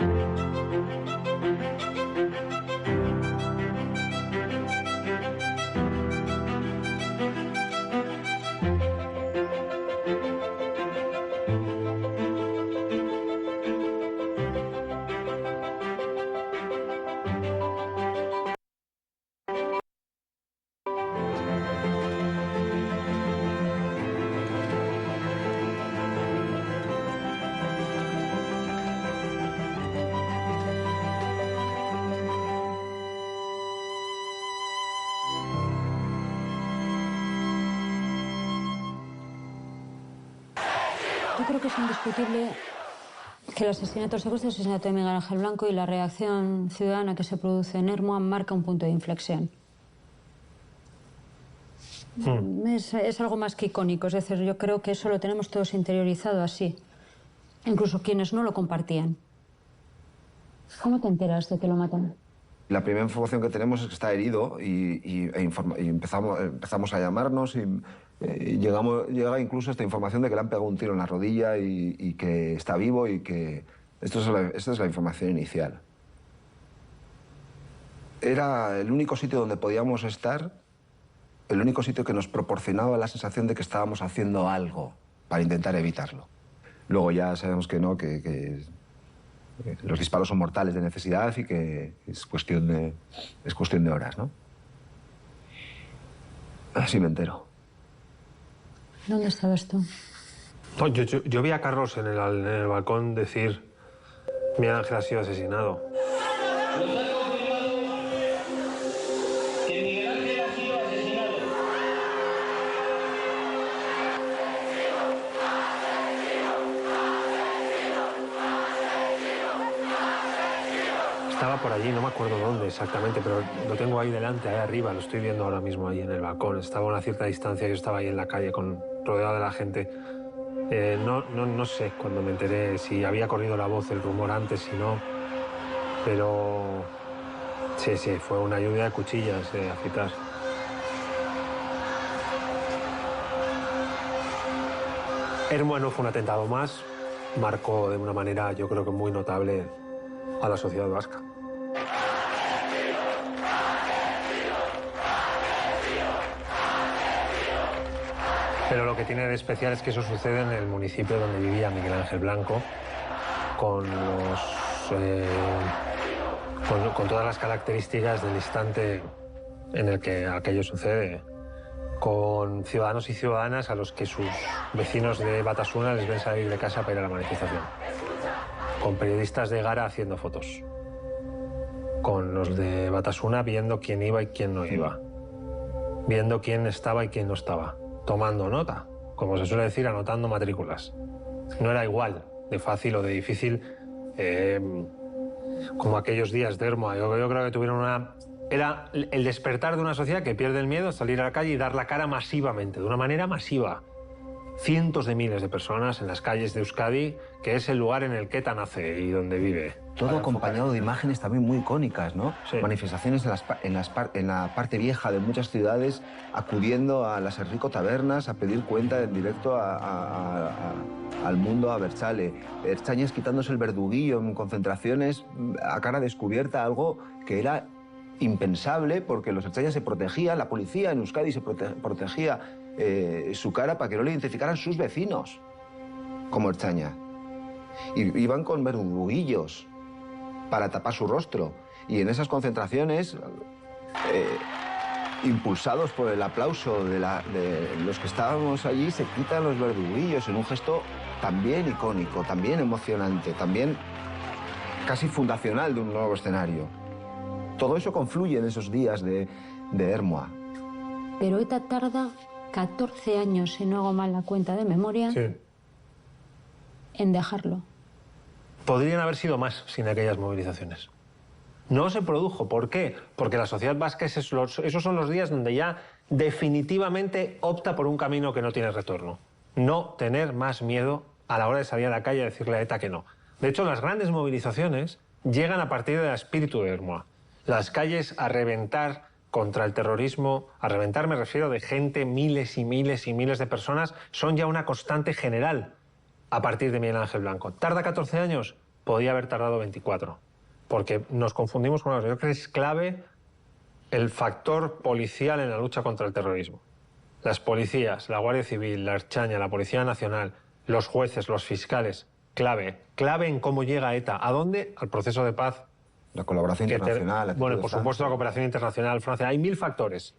Yo creo que es indiscutible que el asesinato, el secuestro y el asesinato de Miguel Ángel Blanco y la reacción ciudadana que se produce en Ermua marca un punto de inflexión. Es algo más que icónico, es decir, yo creo que eso lo tenemos todos interiorizado así, incluso quienes no lo compartían. ¿Cómo te enteras de que lo matan? La primera información que tenemos es que está herido y empezamos a llamarnos y llega incluso esta información de que le han pegado un tiro en la rodilla y que está vivo y que... esta es la información inicial. Era el único sitio donde podíamos estar, el único sitio que nos proporcionaba la sensación de que estábamos haciendo algo para intentar evitarlo. Luego ya sabemos que no, que los disparos son mortales de necesidad y que es cuestión de horas, ¿no? Así me entero. ¿Dónde estabas tú? No, yo vi a Carlos en el balcón decir: Miguel Ángel ha sido asesinado. Estaba por allí, no me acuerdo dónde exactamente, pero lo tengo ahí delante, ahí arriba, lo estoy viendo ahora mismo ahí en el balcón. Estaba a una cierta distancia, yo estaba ahí en la calle rodeado de la gente. No sé cuando me enteré si había corrido la voz, el rumor antes, si no, pero sí, fue una lluvia de cuchillas a citar. Ermua no fue un atentado más, marcó de una manera yo creo que muy notable a la sociedad vasca. Pero lo que tiene de especial es que eso sucede en el municipio donde vivía Miguel Ángel Blanco, con todas las características del instante en el que aquello sucede, con ciudadanos y ciudadanas a los que sus vecinos de Batasuna les ven salir de casa para ir a la manifestación, con periodistas de Gara haciendo fotos, con los de Batasuna viendo quién iba y quién no iba, viendo quién estaba y quién no estaba, tomando nota, como se suele decir, anotando matrículas. No era igual de fácil o de difícil como aquellos días de Ermua. Yo creo que tuvieron era el despertar de una sociedad que pierde el miedo, salir a la calle y dar la cara masivamente, de una manera masiva. Cientos de miles de personas en las calles de Euskadi, que es el lugar en el que ETA nace y donde vive. Todo acompañado de imágenes también muy icónicas, ¿no? Sí. Manifestaciones en la parte vieja de muchas ciudades, acudiendo a las Enrico Tabernas a pedir cuenta en directo al mundo a Berchale. Ertzainas quitándose el verduguillo en concentraciones a cara descubierta, algo que era impensable porque los ertzainas se protegían, la policía en Euskadi se protegía su cara para que no le identificaran sus vecinos como ertzaina. Y iban con verduguillos para tapar su rostro. Y en esas concentraciones, impulsados por el aplauso de los que estábamos allí, se quitan los verduguillos en un gesto también icónico, también emocionante, también casi fundacional de un nuevo escenario. Todo eso confluye en esos días de Ermua. Pero ETA tarda 14 años, si no hago mal la cuenta de memoria, Sí. en dejarlo. Podrían haber sido más sin aquellas movilizaciones. No se produjo. ¿Por qué? Porque la sociedad vasca, esos son los días donde ya definitivamente opta por un camino que no tiene retorno. No tener más miedo a la hora de salir a la calle y decirle a ETA que no. De hecho, las grandes movilizaciones llegan a partir del espíritu de Ermua. Las calles a reventar contra el terrorismo, a reventar me refiero de gente, miles y miles y miles de personas, son ya una constante general a partir de Miguel Ángel Blanco. ¿Tarda 14 años? Podía haber tardado 24, porque nos confundimos con algo. Yo creo que es clave el factor policial en la lucha contra el terrorismo. Las policías, la Guardia Civil, la Ertzaina, la Policía Nacional, los jueces, los fiscales, clave en cómo llega ETA. ¿A dónde? Al proceso de paz. La colaboración internacional. Bueno, por supuesto, la cooperación internacional, Francia. Hay 1000 factores.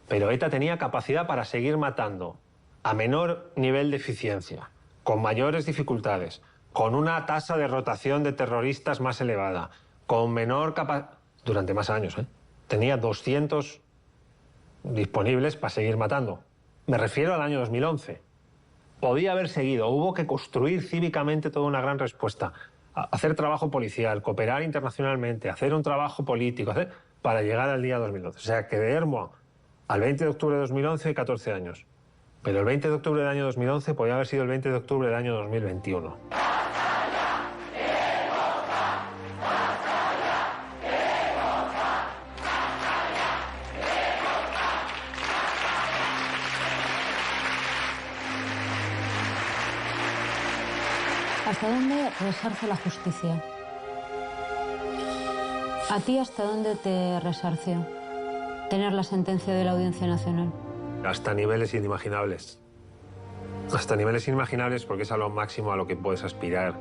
Pero ETA tenía capacidad para seguir matando a menor nivel de eficiencia, con mayores dificultades, con una tasa de rotación de terroristas más elevada, con menor capacidad... Durante más años, ¿eh? Tenía 200 disponibles para seguir matando. Me refiero al año 2011. Podía haber seguido, hubo que construir cívicamente toda una gran respuesta, hacer trabajo policial, cooperar internacionalmente, hacer un trabajo político, para llegar al día 2011. O sea, que de Ermua al 20 de octubre de 2011 hay 14 años. Pero el 20 de octubre del año 2011 podía haber sido el 20 de octubre del año 2021. ¿Hasta dónde resarce la justicia? ¿A ti hasta dónde te resarció tener la sentencia de la Audiencia Nacional? Hasta niveles inimaginables. Hasta niveles inimaginables porque es a lo máximo a lo que puedes aspirar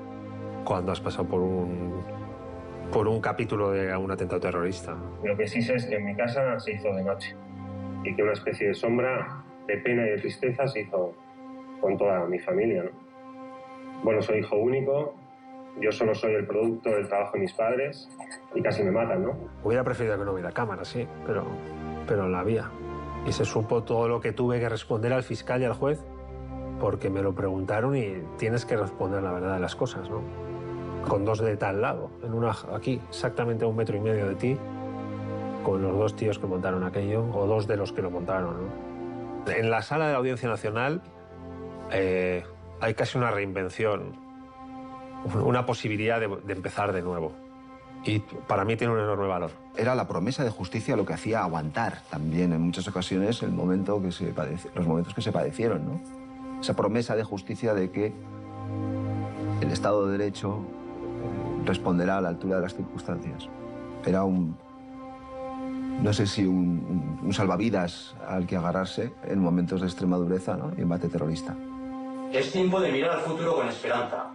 cuando has pasado por un capítulo de un atentado terrorista. Lo que sí sé es que en mi casa se hizo de noche y que una especie de sombra de pena y de tristeza se hizo con toda mi familia, ¿no? Bueno, soy hijo único, yo solo soy el producto del trabajo de mis padres y casi me matan, ¿no? Hubiera preferido que no hubiera cámara, sí, pero la había. Y se supo todo lo que tuve que responder al fiscal y al juez porque me lo preguntaron y tienes que responder la verdad de las cosas, ¿no? Con dos de tal lado, aquí, exactamente a 1,5 metros de ti, con los 2 tíos que montaron aquello, o 2 de los que lo montaron, ¿no? En la sala de la Audiencia Nacional hay casi una reinvención, una posibilidad de empezar de nuevo. Y para mí tiene un enorme valor. Era la promesa de justicia lo que hacía aguantar también en muchas ocasiones los momentos que se padecieron, ¿no? Esa promesa de justicia de que el Estado de Derecho responderá a la altura de las circunstancias. Era no sé si un salvavidas al que agarrarse en momentos de extrema dureza, ¿no? Y embate terrorista. Es tiempo de mirar al futuro con esperanza.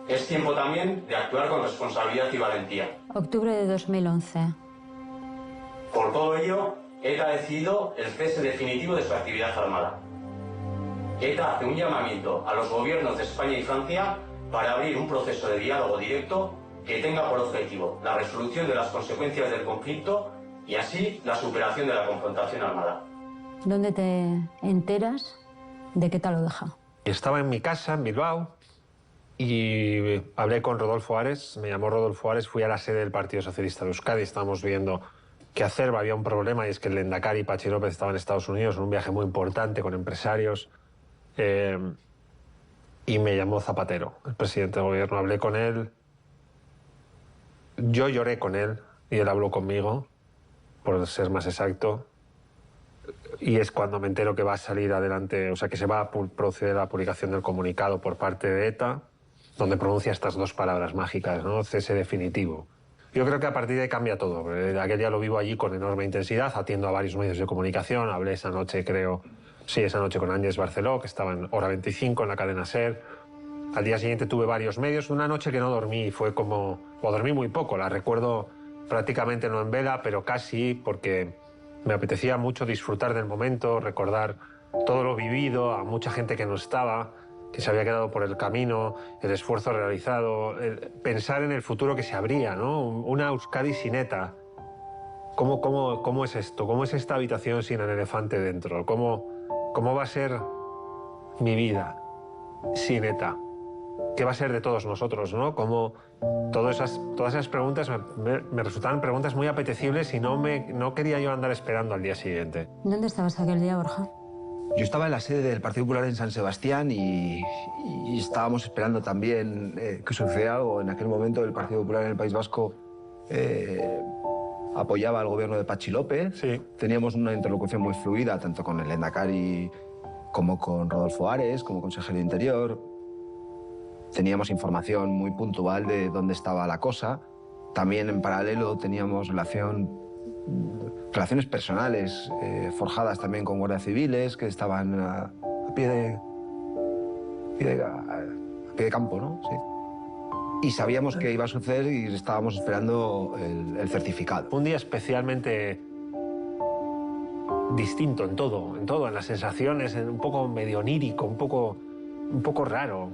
Es tiempo también de actuar con responsabilidad y valentía. Octubre de 2011. Por todo ello, ETA ha decidido el cese definitivo de su actividad armada. ETA hace un llamamiento a los gobiernos de España y Francia para abrir un proceso de diálogo directo que tenga por objetivo la resolución de las consecuencias del conflicto y así la superación de la confrontación armada. ¿Dónde te enteras de qué tal lo deja? Estaba en mi casa, en Bilbao, y hablé con Rodolfo Ares, me llamó Rodolfo Ares, fui a la sede del Partido Socialista de Euskadi, estábamos viendo qué hacer, había un problema y es que el lehendakari Patxi López estaba en Estados Unidos en un viaje muy importante con empresarios, y me llamó Zapatero, el presidente del gobierno, hablé con él, yo lloré con él y él habló conmigo, por ser más exacto. Y es cuando me entero que va a salir adelante, o sea, que se va a proceder a la publicación del comunicado por parte de ETA, donde pronuncia estas 2 palabras mágicas, ¿no? Cese definitivo. Yo creo que a partir de ahí cambia todo. Aquel día lo vivo allí con enorme intensidad, atiendo a varios medios de comunicación, hablé esa noche, esa noche con Ángels Barceló, que estaba en Hora 25, en la cadena SER. Al día siguiente tuve varios medios, una noche que no dormí, dormí muy poco, la recuerdo prácticamente no en vela, pero casi, porque me apetecía mucho disfrutar del momento, recordar todo lo vivido, a mucha gente que no estaba, que se había quedado por el camino, el esfuerzo realizado, pensar en el futuro que se abría, ¿no? Una Euskadi sin ETA. ¿Cómo es esto? ¿Cómo es esta habitación sin el elefante dentro? ¿Cómo va a ser mi vida sin ETA? ¿Qué va a ser de todos nosotros, no? Todas esas preguntas me resultaban preguntas muy apetecibles y no quería yo andar esperando al día siguiente. ¿Dónde estabas aquel día, Borja? Yo estaba en la sede del Partido Popular en San Sebastián y estábamos esperando también que sucediera algo. En aquel momento el Partido Popular en el País Vasco apoyaba al gobierno de Patxi López. Sí. Teníamos una interlocución muy fluida, tanto con el lehendakari como con Rodolfo Ares, como consejero de Interior. Teníamos información muy puntual de dónde estaba la cosa. También en paralelo teníamos relaciones personales forjadas también con guardias civiles que estaban a pie de campo, ¿no? Sí. Y sabíamos que iba a suceder y estábamos esperando el certificado. Un día especialmente distinto en todo, en las sensaciones, un poco medio onírico, un poco raro,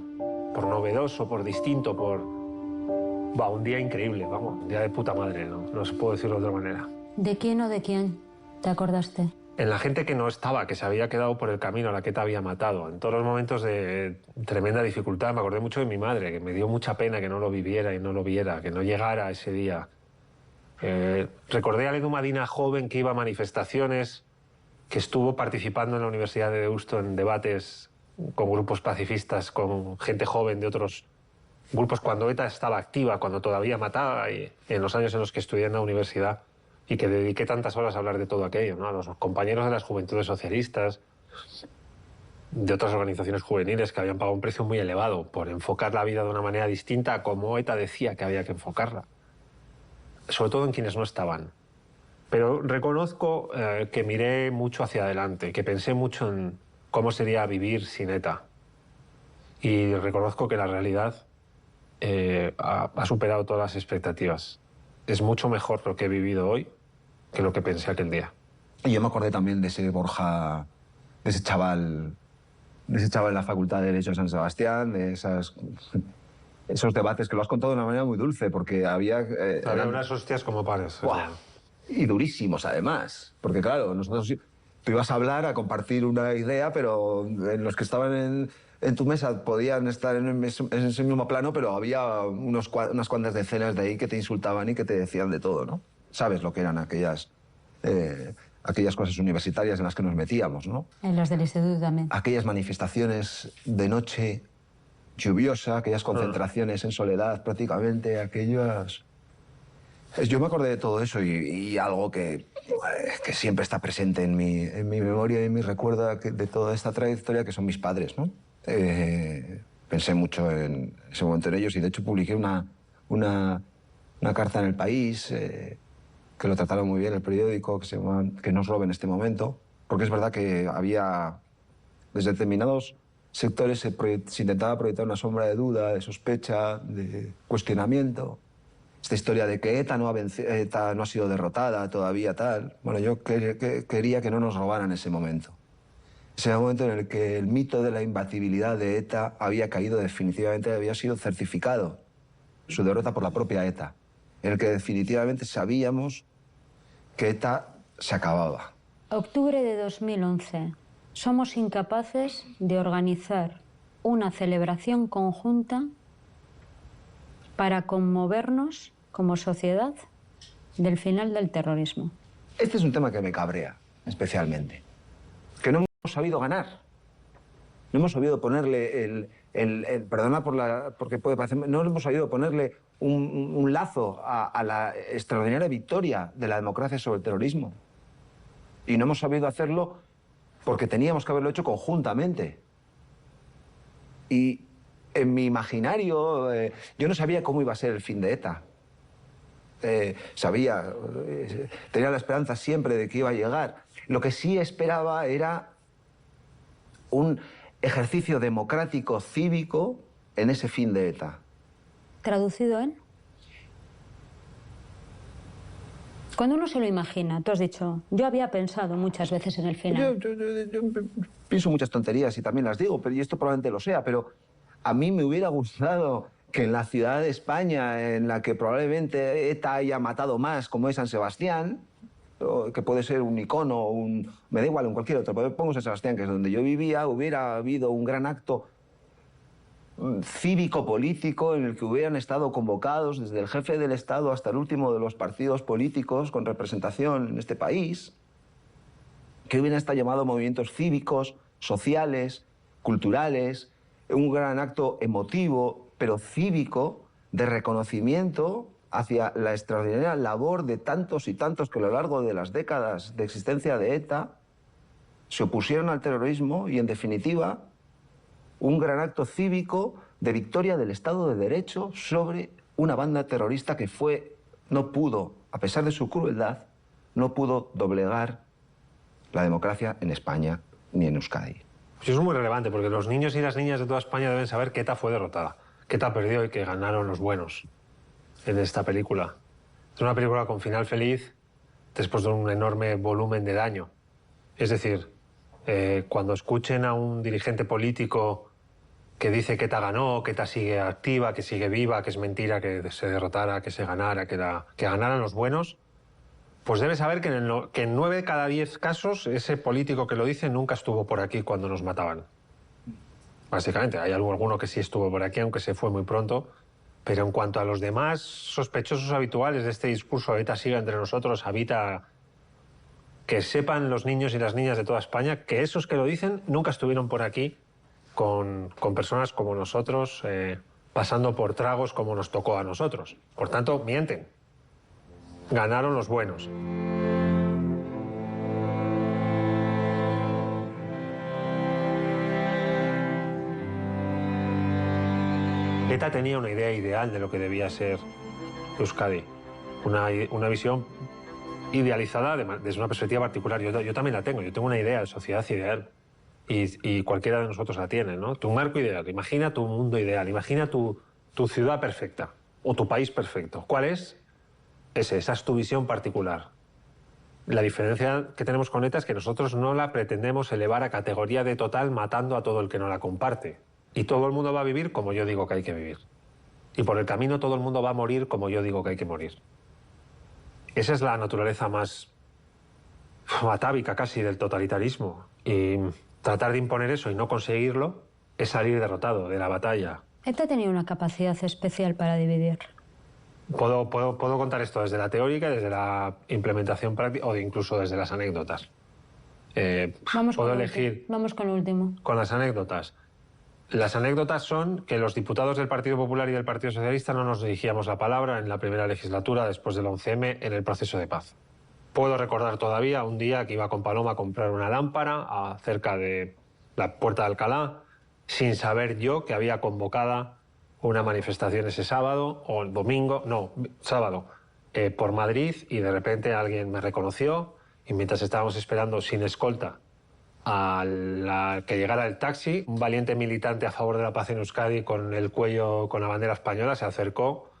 por novedoso, por distinto, un día increíble, un día de puta madre, no se puede decirlo de otra manera. ¿De quién o de quién te acordaste? en la gente que no estaba, que se había quedado por el camino, a la que ETA había matado. En todos los momentos de tremenda dificultad, me acordé mucho de mi madre, que me dio mucha pena que no lo viviera y no lo viera, que no llegara ese día. Recordé a Ledu Madina joven que iba a manifestaciones, que estuvo participando en la Universidad de Deusto en debates con grupos pacifistas, con gente joven de otros grupos cuando ETA estaba activa, cuando todavía mataba, y en los años en los que estudié en la universidad, y que dediqué tantas horas a hablar de todo aquello, ¿no? A los compañeros de las Juventudes Socialistas, de otras organizaciones juveniles que habían pagado un precio muy elevado por enfocar la vida de una manera distinta a como ETA decía que había que enfocarla. Sobre todo en quienes no estaban. Pero reconozco que miré mucho hacia adelante, que pensé mucho en cómo sería vivir sin ETA. Y reconozco que la realidad ha superado todas las expectativas. Es mucho mejor lo que he vivido hoy que lo que pensé aquel día. Y yo me acordé también de ese Borja, de ese chaval en la Facultad de Derecho de San Sebastián, de esos debates que lo has contado de una manera muy dulce, porque había... Había unas hostias como pares. ¡Guau! Y durísimos, además. Porque, claro, nosotros... Tú ibas a hablar, a compartir una idea, pero en los que estaban en tu mesa podían estar en ese mismo plano, pero había unas cuantas decenas de ahí que te insultaban y que te decían de todo, ¿no? Sabes lo que eran aquellas cosas universitarias en las que nos metíamos, ¿no? En las del instituto también. Aquellas manifestaciones de noche lluviosa, aquellas concentraciones en soledad prácticamente, aquellas... Yo me acordé de todo eso y algo que siempre está presente en mi memoria y en mi recuerdo de toda esta trayectoria, que son mis padres, ¿no? Pensé mucho en ese momento en ellos y de hecho publiqué una carta en El País, que lo trataron muy bien, el periódico, que se llama Que nos roben este momento, porque es verdad que había, desde determinados sectores se intentaba proyectar una sombra de duda, de sospecha, de cuestionamiento. Esta historia de que ETA no ha sido derrotada todavía, tal. Bueno, yo quería que no nos robaran ese momento. Ese momento en el que el mito de la imbatibilidad de ETA había caído definitivamente, había sido certificado. Su derrota por la propia ETA. En el que definitivamente sabíamos que ETA se acababa. Octubre de 2011. Somos incapaces de organizar una celebración conjunta para conmovernos como sociedad del final del terrorismo. Este es un tema que me cabrea, especialmente. Que no hemos sabido ganar. No hemos sabido ponerle perdona porque puede parecer... No hemos sabido ponerle un lazo a la extraordinaria victoria de la democracia sobre el terrorismo. Y no hemos sabido hacerlo porque teníamos que haberlo hecho conjuntamente. Y en mi imaginario, yo no sabía cómo iba a ser el fin de ETA. Tenía la esperanza siempre de que iba a llegar. Lo que sí esperaba era un ejercicio democrático, cívico, en ese fin de ETA. ¿Traducido en? Cuando uno se lo imagina, tú has dicho, yo había pensado muchas veces en el final. Yo pienso muchas tonterías y también las digo, y esto probablemente lo sea, pero a mí me hubiera gustado que en la ciudad de España, en la que probablemente ETA haya matado más, como es San Sebastián, que puede ser un icono, me da igual, en cualquier otro, pero pongo San Sebastián, que es donde yo vivía, hubiera habido un gran acto cívico-político en el que hubieran estado convocados desde el jefe del Estado hasta el último de los partidos políticos con representación en este país, que hubieran estado llamados movimientos cívicos, sociales, culturales, un gran acto emotivo, pero cívico, de reconocimiento hacia la extraordinaria labor de tantos y tantos que a lo largo de las décadas de existencia de ETA se opusieron al terrorismo y, en definitiva, un gran acto cívico de victoria del Estado de Derecho sobre una banda terrorista que no pudo, a pesar de su crueldad, no pudo doblegar la democracia en España ni en Euskadi. Pues eso es muy relevante, porque los niños y las niñas de toda España deben saber que ETA fue derrotada, que ETA perdió y que ganaron los buenos en esta película. Es una película con final feliz después de un enorme volumen de daño. Es decir, cuando escuchen a un dirigente político que dice que ETA ganó, que ETA sigue activa, que sigue viva, que es mentira que se derrotara, que se ganara, que ganaran los buenos, pues debe saber que en 9 de cada 10 casos ese político que lo dice nunca estuvo por aquí cuando nos mataban. Básicamente, hay alguno que sí estuvo por aquí, aunque se fue muy pronto. Pero en cuanto a los demás sospechosos habituales de este discurso "ETA siga entre nosotros", habita... Que sepan los niños y las niñas de toda España que esos que lo dicen nunca estuvieron por aquí con personas como nosotros, pasando por tragos como nos tocó a nosotros. Por tanto, mienten. Ganaron los buenos. ETA tenía una idea ideal de lo que debía ser Euskadi. Una visión idealizada desde una perspectiva particular. Yo también la tengo. Yo tengo una idea de sociedad ideal. Y cualquiera de nosotros la tiene, ¿no? Tu marco ideal. Imagina tu mundo ideal. Imagina tu ciudad perfecta. O tu país perfecto. ¿Cuál es? Esa es tu visión particular. La diferencia que tenemos con ETA es que nosotros no la pretendemos elevar a categoría de total matando a todo el que no la comparte. Y todo el mundo va a vivir como yo digo que hay que vivir. Y por el camino todo el mundo va a morir como yo digo que hay que morir. Esa es la naturaleza más atávica casi del totalitarismo. Y tratar de imponer eso y no conseguirlo es salir derrotado de la batalla. ETA tenía una capacidad especial para dividir. Puedo contar esto desde la teórica, desde la implementación práctica o incluso desde las anécdotas. Puedo elegir. Vamos con lo último. Con las anécdotas. Las anécdotas son que los diputados del Partido Popular y del Partido Socialista no nos dirigíamos la palabra en la primera legislatura después del 11M en el proceso de paz. Puedo recordar todavía un día que iba con Paloma a comprar una lámpara cerca de la Puerta de Alcalá, sin saber yo que había convocada una manifestación ese sábado, o el domingo, no, sábado, por Madrid, y de repente alguien me reconoció y mientras estábamos esperando sin escolta a que llegara el taxi, un valiente militante a favor de la paz en Euskadi con el cuello con la bandera española se acercó,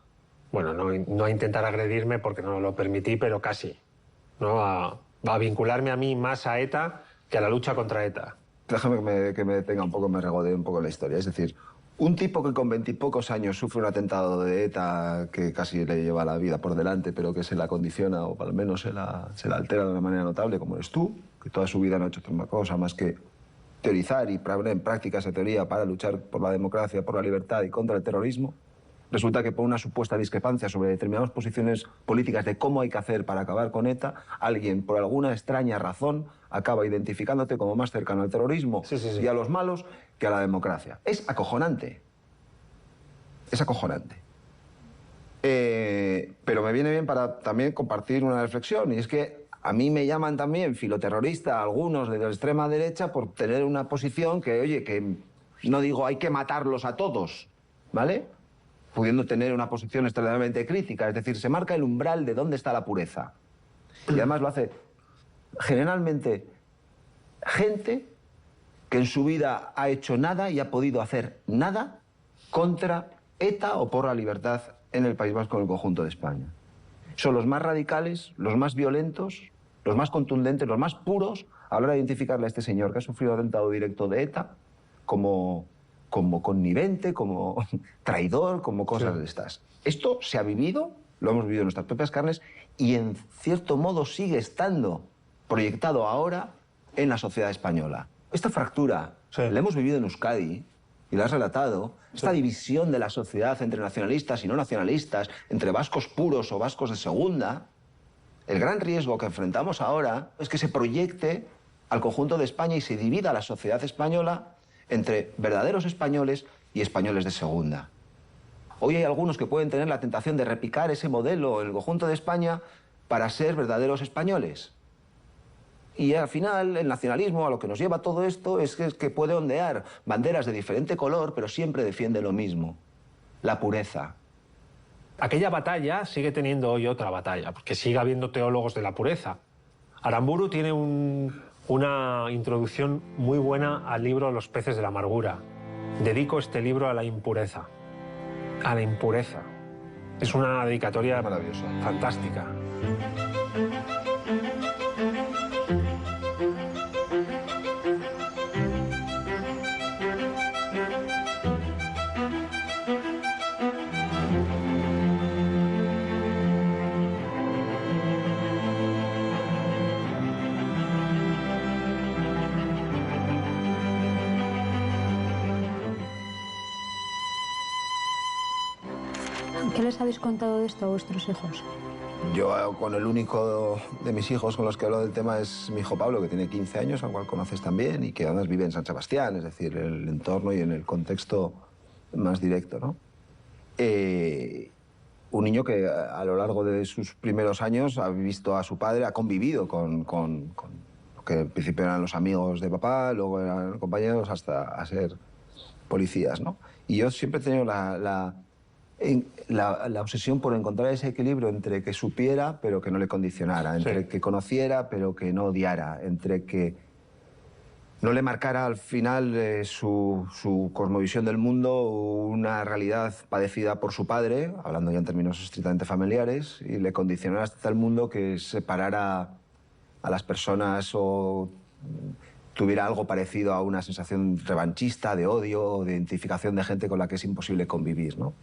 bueno, no a intentar agredirme porque no lo permití, pero casi, ¿no? A vincularme a mí más a ETA que a la lucha contra ETA. Déjame que me detenga un poco, me regodee un poco la historia. Es decir, un tipo que con 20 y pocos años sufre un atentado de ETA que casi le lleva la vida por delante, pero que se la condiciona o al menos se la altera de una manera notable, como eres tú, que toda su vida no ha hecho otra cosa más que teorizar y poner en práctica esa teoría para luchar por la democracia, por la libertad y contra el terrorismo. Resulta que por una supuesta discrepancia sobre determinadas posiciones políticas de cómo hay que hacer para acabar con ETA, alguien, por alguna extraña razón, acaba identificándote como más cercano al terrorismo y a los malos que a la democracia. Es acojonante. Es acojonante. Pero me viene bien para también compartir una reflexión, y es que a mí me llaman también filoterrorista algunos de la extrema derecha por tener una posición que, oye, que no digo hay que matarlos a todos, ¿vale? Pudiendo tener una posición extremadamente crítica, es decir, se marca el umbral de dónde está la pureza. Y además lo hace generalmente gente que en su vida ha hecho nada y ha podido hacer nada contra ETA o por la libertad en el País Vasco, en el conjunto de España. Son los más radicales, los más violentos, los más contundentes, los más puros a la hora de identificarle a este señor que ha sufrido atentado directo de ETA como connivente, como traidor, como cosas de estas. Esto se ha vivido, lo hemos vivido en nuestras propias carnes y en cierto modo sigue estando proyectado ahora en la sociedad española. Esta fractura la hemos vivido en Euskadi y la has relatado. Esta división de la sociedad entre nacionalistas y no nacionalistas, entre vascos puros o vascos de segunda, el gran riesgo que enfrentamos ahora es que se proyecte al conjunto de España y se divida la sociedad española entre verdaderos españoles y españoles de segunda. Hoy hay algunos que pueden tener la tentación de replicar ese modelo en el conjunto de España para ser verdaderos españoles. Y al final, el nacionalismo, a lo que nos lleva todo esto, es que puede ondear banderas de diferente color, pero siempre defiende lo mismo: la pureza. Aquella batalla sigue teniendo hoy otra batalla, porque sigue habiendo teólogos de la pureza. Aramburu tiene una introducción muy buena al libro Los peces de la amargura. Dedico este libro a la impureza. A la impureza. Es una dedicatoria maravillosa, fantástica. ¿Qué les habéis contado de esto a vuestros hijos? Yo con el único de mis hijos con los que hablo del tema es mi hijo Pablo, que tiene 15 años, al cual conoces también, y que además vive en San Sebastián, es decir, en el entorno y en el contexto más directo, ¿no? Un niño que a lo largo de sus primeros años ha visto a su padre, ha convivido con lo que al principio eran los amigos de papá, luego eran compañeros, hasta a ser policías, ¿no? Y yo siempre he tenido la obsesión por encontrar ese equilibrio entre que supiera pero que no le condicionara, entre que conociera pero que no odiara, entre que no le marcara al final su cosmovisión del mundo una realidad padecida por su padre, hablando ya en términos estrictamente familiares, y le condicionara hasta el mundo que separara a las personas o tuviera algo parecido a una sensación revanchista, de odio o de identificación de gente con la que es imposible convivir, ¿no?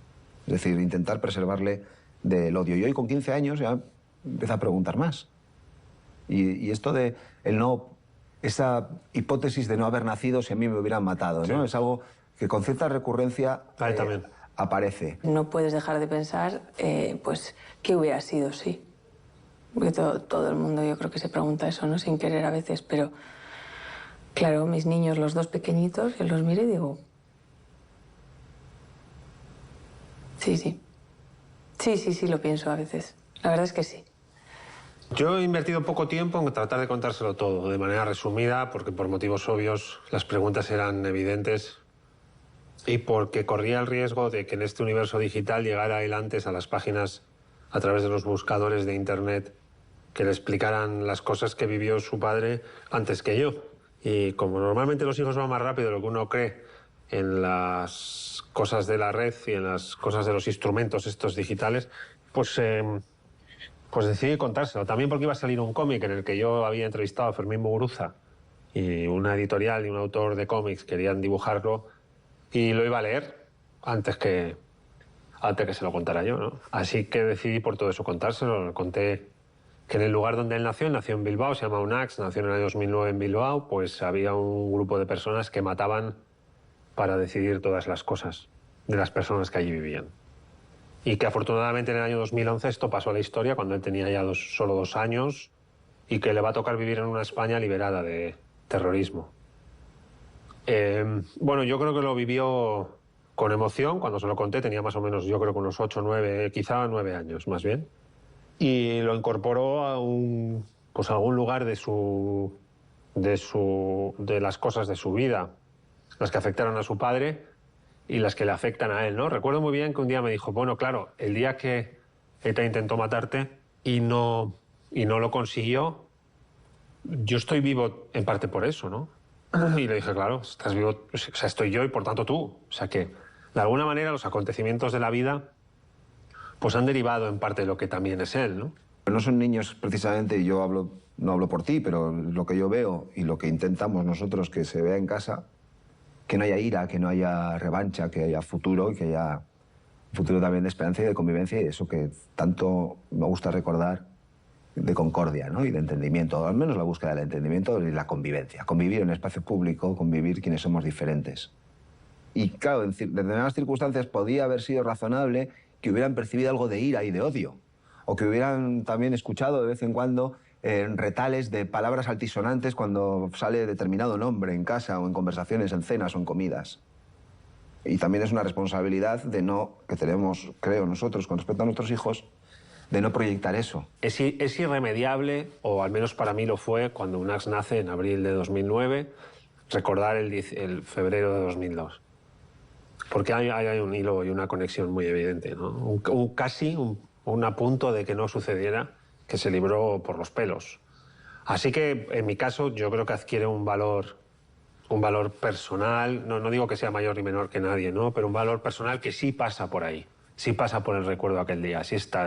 Es decir, intentar preservarle del odio. Y hoy con 15 años ya empieza a preguntar más. Y esto de esa hipótesis de no haber nacido si a mí me hubieran matado, ¿no? Es algo que con cierta recurrencia aparece. No puedes dejar de pensar, pues, ¿qué hubiera sido sí? Porque todo el mundo yo creo que se pregunta eso, ¿no? Sin querer a veces, pero... Claro, mis niños, los dos pequeñitos, yo los miro y digo... Sí, lo pienso a veces. La verdad es que sí. Yo he invertido poco tiempo en tratar de contárselo todo, de manera resumida, porque por motivos obvios las preguntas eran evidentes y porque corría el riesgo de que en este universo digital llegara él antes a las páginas a través de los buscadores de Internet que le explicaran las cosas que vivió su padre antes que yo. Y como normalmente los hijos van más rápido de lo que uno cree en las cosas de la red y en las cosas de los instrumentos estos digitales, pues decidí contárselo. También porque iba a salir un cómic en el que yo había entrevistado a Fermín Muguruza y una editorial y un autor de cómics querían dibujarlo y lo iba a leer antes que se lo contara yo, ¿no? Así que decidí por todo eso contárselo. Le conté que en el lugar donde él nació en Bilbao, se llama UNAX, nació en el año 2009 en Bilbao, pues había un grupo de personas que mataban para decidir todas las cosas de las personas que allí vivían. Y que afortunadamente en el año 2011 esto pasó a la historia cuando él tenía ya solo 2 años y que le va a tocar vivir en una España liberada de terrorismo. Bueno, yo creo que lo vivió con emoción. Cuando se lo conté tenía más o menos, yo creo que unos 8, 9, quizá 9 años más bien. Y lo incorporó a algún lugar de las cosas de su vida, las que afectaron a su padre y las que le afectan a él, ¿no? Recuerdo muy bien que un día me dijo, bueno, claro, el día que ETA intentó matarte y no lo consiguió, yo estoy vivo en parte por eso, ¿no? Y le dije, claro, estás vivo, o sea, estoy yo y por tanto tú. O sea que, de alguna manera, los acontecimientos de la vida pues han derivado en parte de lo que también es él, ¿no? No son niños precisamente, y yo no hablo por ti, pero lo que yo veo y lo que intentamos nosotros que se vea en casa, que no haya ira, que no haya revancha, que haya futuro y que haya un futuro también de esperanza y de convivencia y eso que tanto me gusta recordar de concordia, ¿no? Y de entendimiento, al menos la búsqueda del entendimiento y la convivencia. Convivir en el espacio público, convivir quienes somos diferentes. Y claro, en determinadas circunstancias podía haber sido razonable que hubieran percibido algo de ira y de odio, o que hubieran también escuchado de vez en cuando retales de palabras altisonantes cuando sale determinado nombre en casa o en conversaciones, en cenas o en comidas. Y también es una responsabilidad que tenemos, creo nosotros, con respecto a nuestros hijos, de no proyectar eso. Es irremediable, o al menos para mí lo fue, cuando UNAX nace en abril de 2009, recordar el febrero de 2002. Porque hay un hilo y una conexión muy evidente, ¿no? Casi un apunto de que no sucediera, que se libró por los pelos. Así que, en mi caso, yo creo que adquiere un valor personal, no digo que sea mayor ni menor que nadie, ¿no? Pero un valor personal que sí pasa por ahí, sí pasa por el recuerdo de aquel día, sí está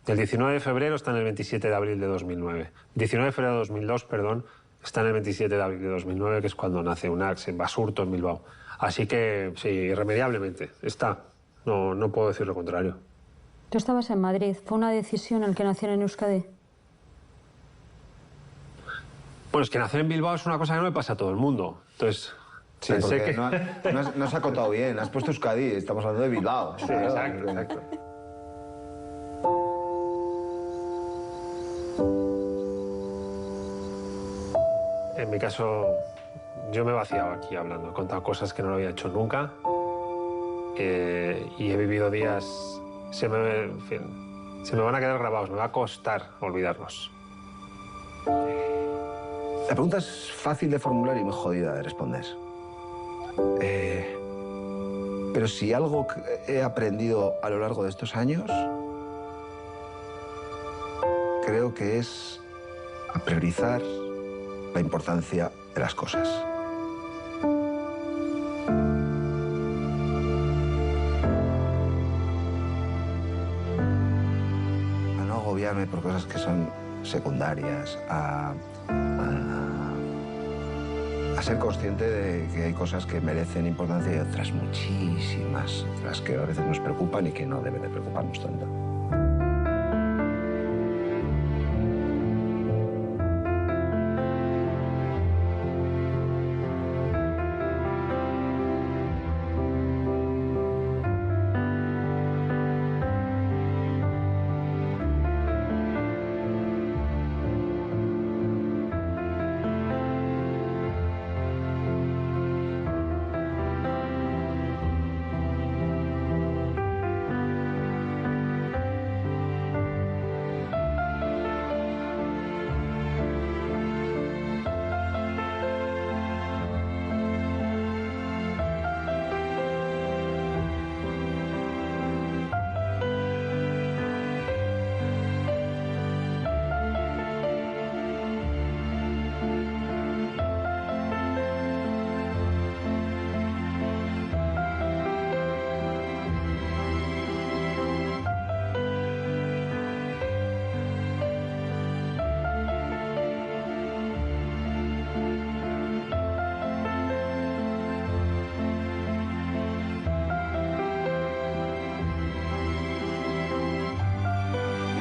el 19 de febrero está en el 27 de abril de 2009. 19 de febrero de 2002, perdón, está en el 27 de abril de 2009, que es cuando nace UNAX en Basurto, en Bilbao. Así que, sí, irremediablemente, está. No puedo decir lo contrario. Tú estabas en Madrid. ¿Fue una decisión el que naciera en Euskadi? Bueno, es que nacer en Bilbao es una cosa que no le pasa a todo el mundo. Entonces, sí, pensé porque que... no has acotado bien. Has puesto Euskadi, estamos hablando de Bilbao. Sí, exacto. mi caso, yo me he vaciado aquí hablando. He contado cosas que no lo había hecho nunca. Y he vivido días... en fin, se me van a quedar grabados, me va a costar olvidarlos. La pregunta es fácil de formular y muy jodida de responder. Pero si algo he aprendido a lo largo de estos años, creo que es a priorizar la importancia de las cosas. A no agobiarme por cosas que son secundarias, a ser consciente de que hay cosas que merecen importancia y otras muchísimas, las que a veces nos preocupan y que no deben de preocuparnos tanto.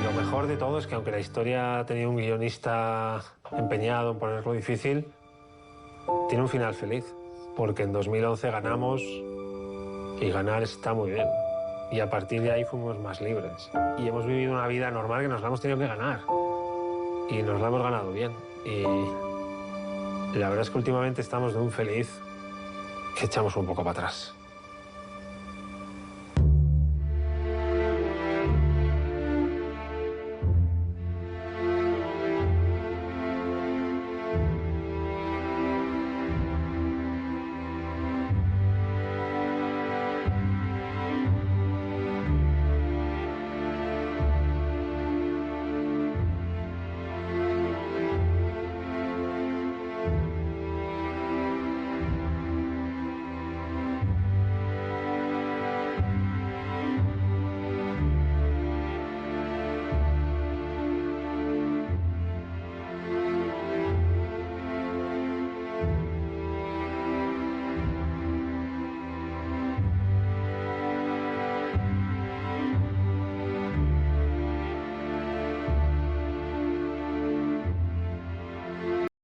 Lo mejor de todo es que aunque la historia ha tenido un guionista empeñado en ponerlo difícil, tiene un final feliz, porque en 2011 ganamos y ganar está muy bien. Y a partir de ahí fuimos más libres. Y hemos vivido una vida normal que nos la hemos tenido que ganar. Y nos la hemos ganado bien. Y la verdad es que últimamente estamos de un feliz que echamos un poco para atrás.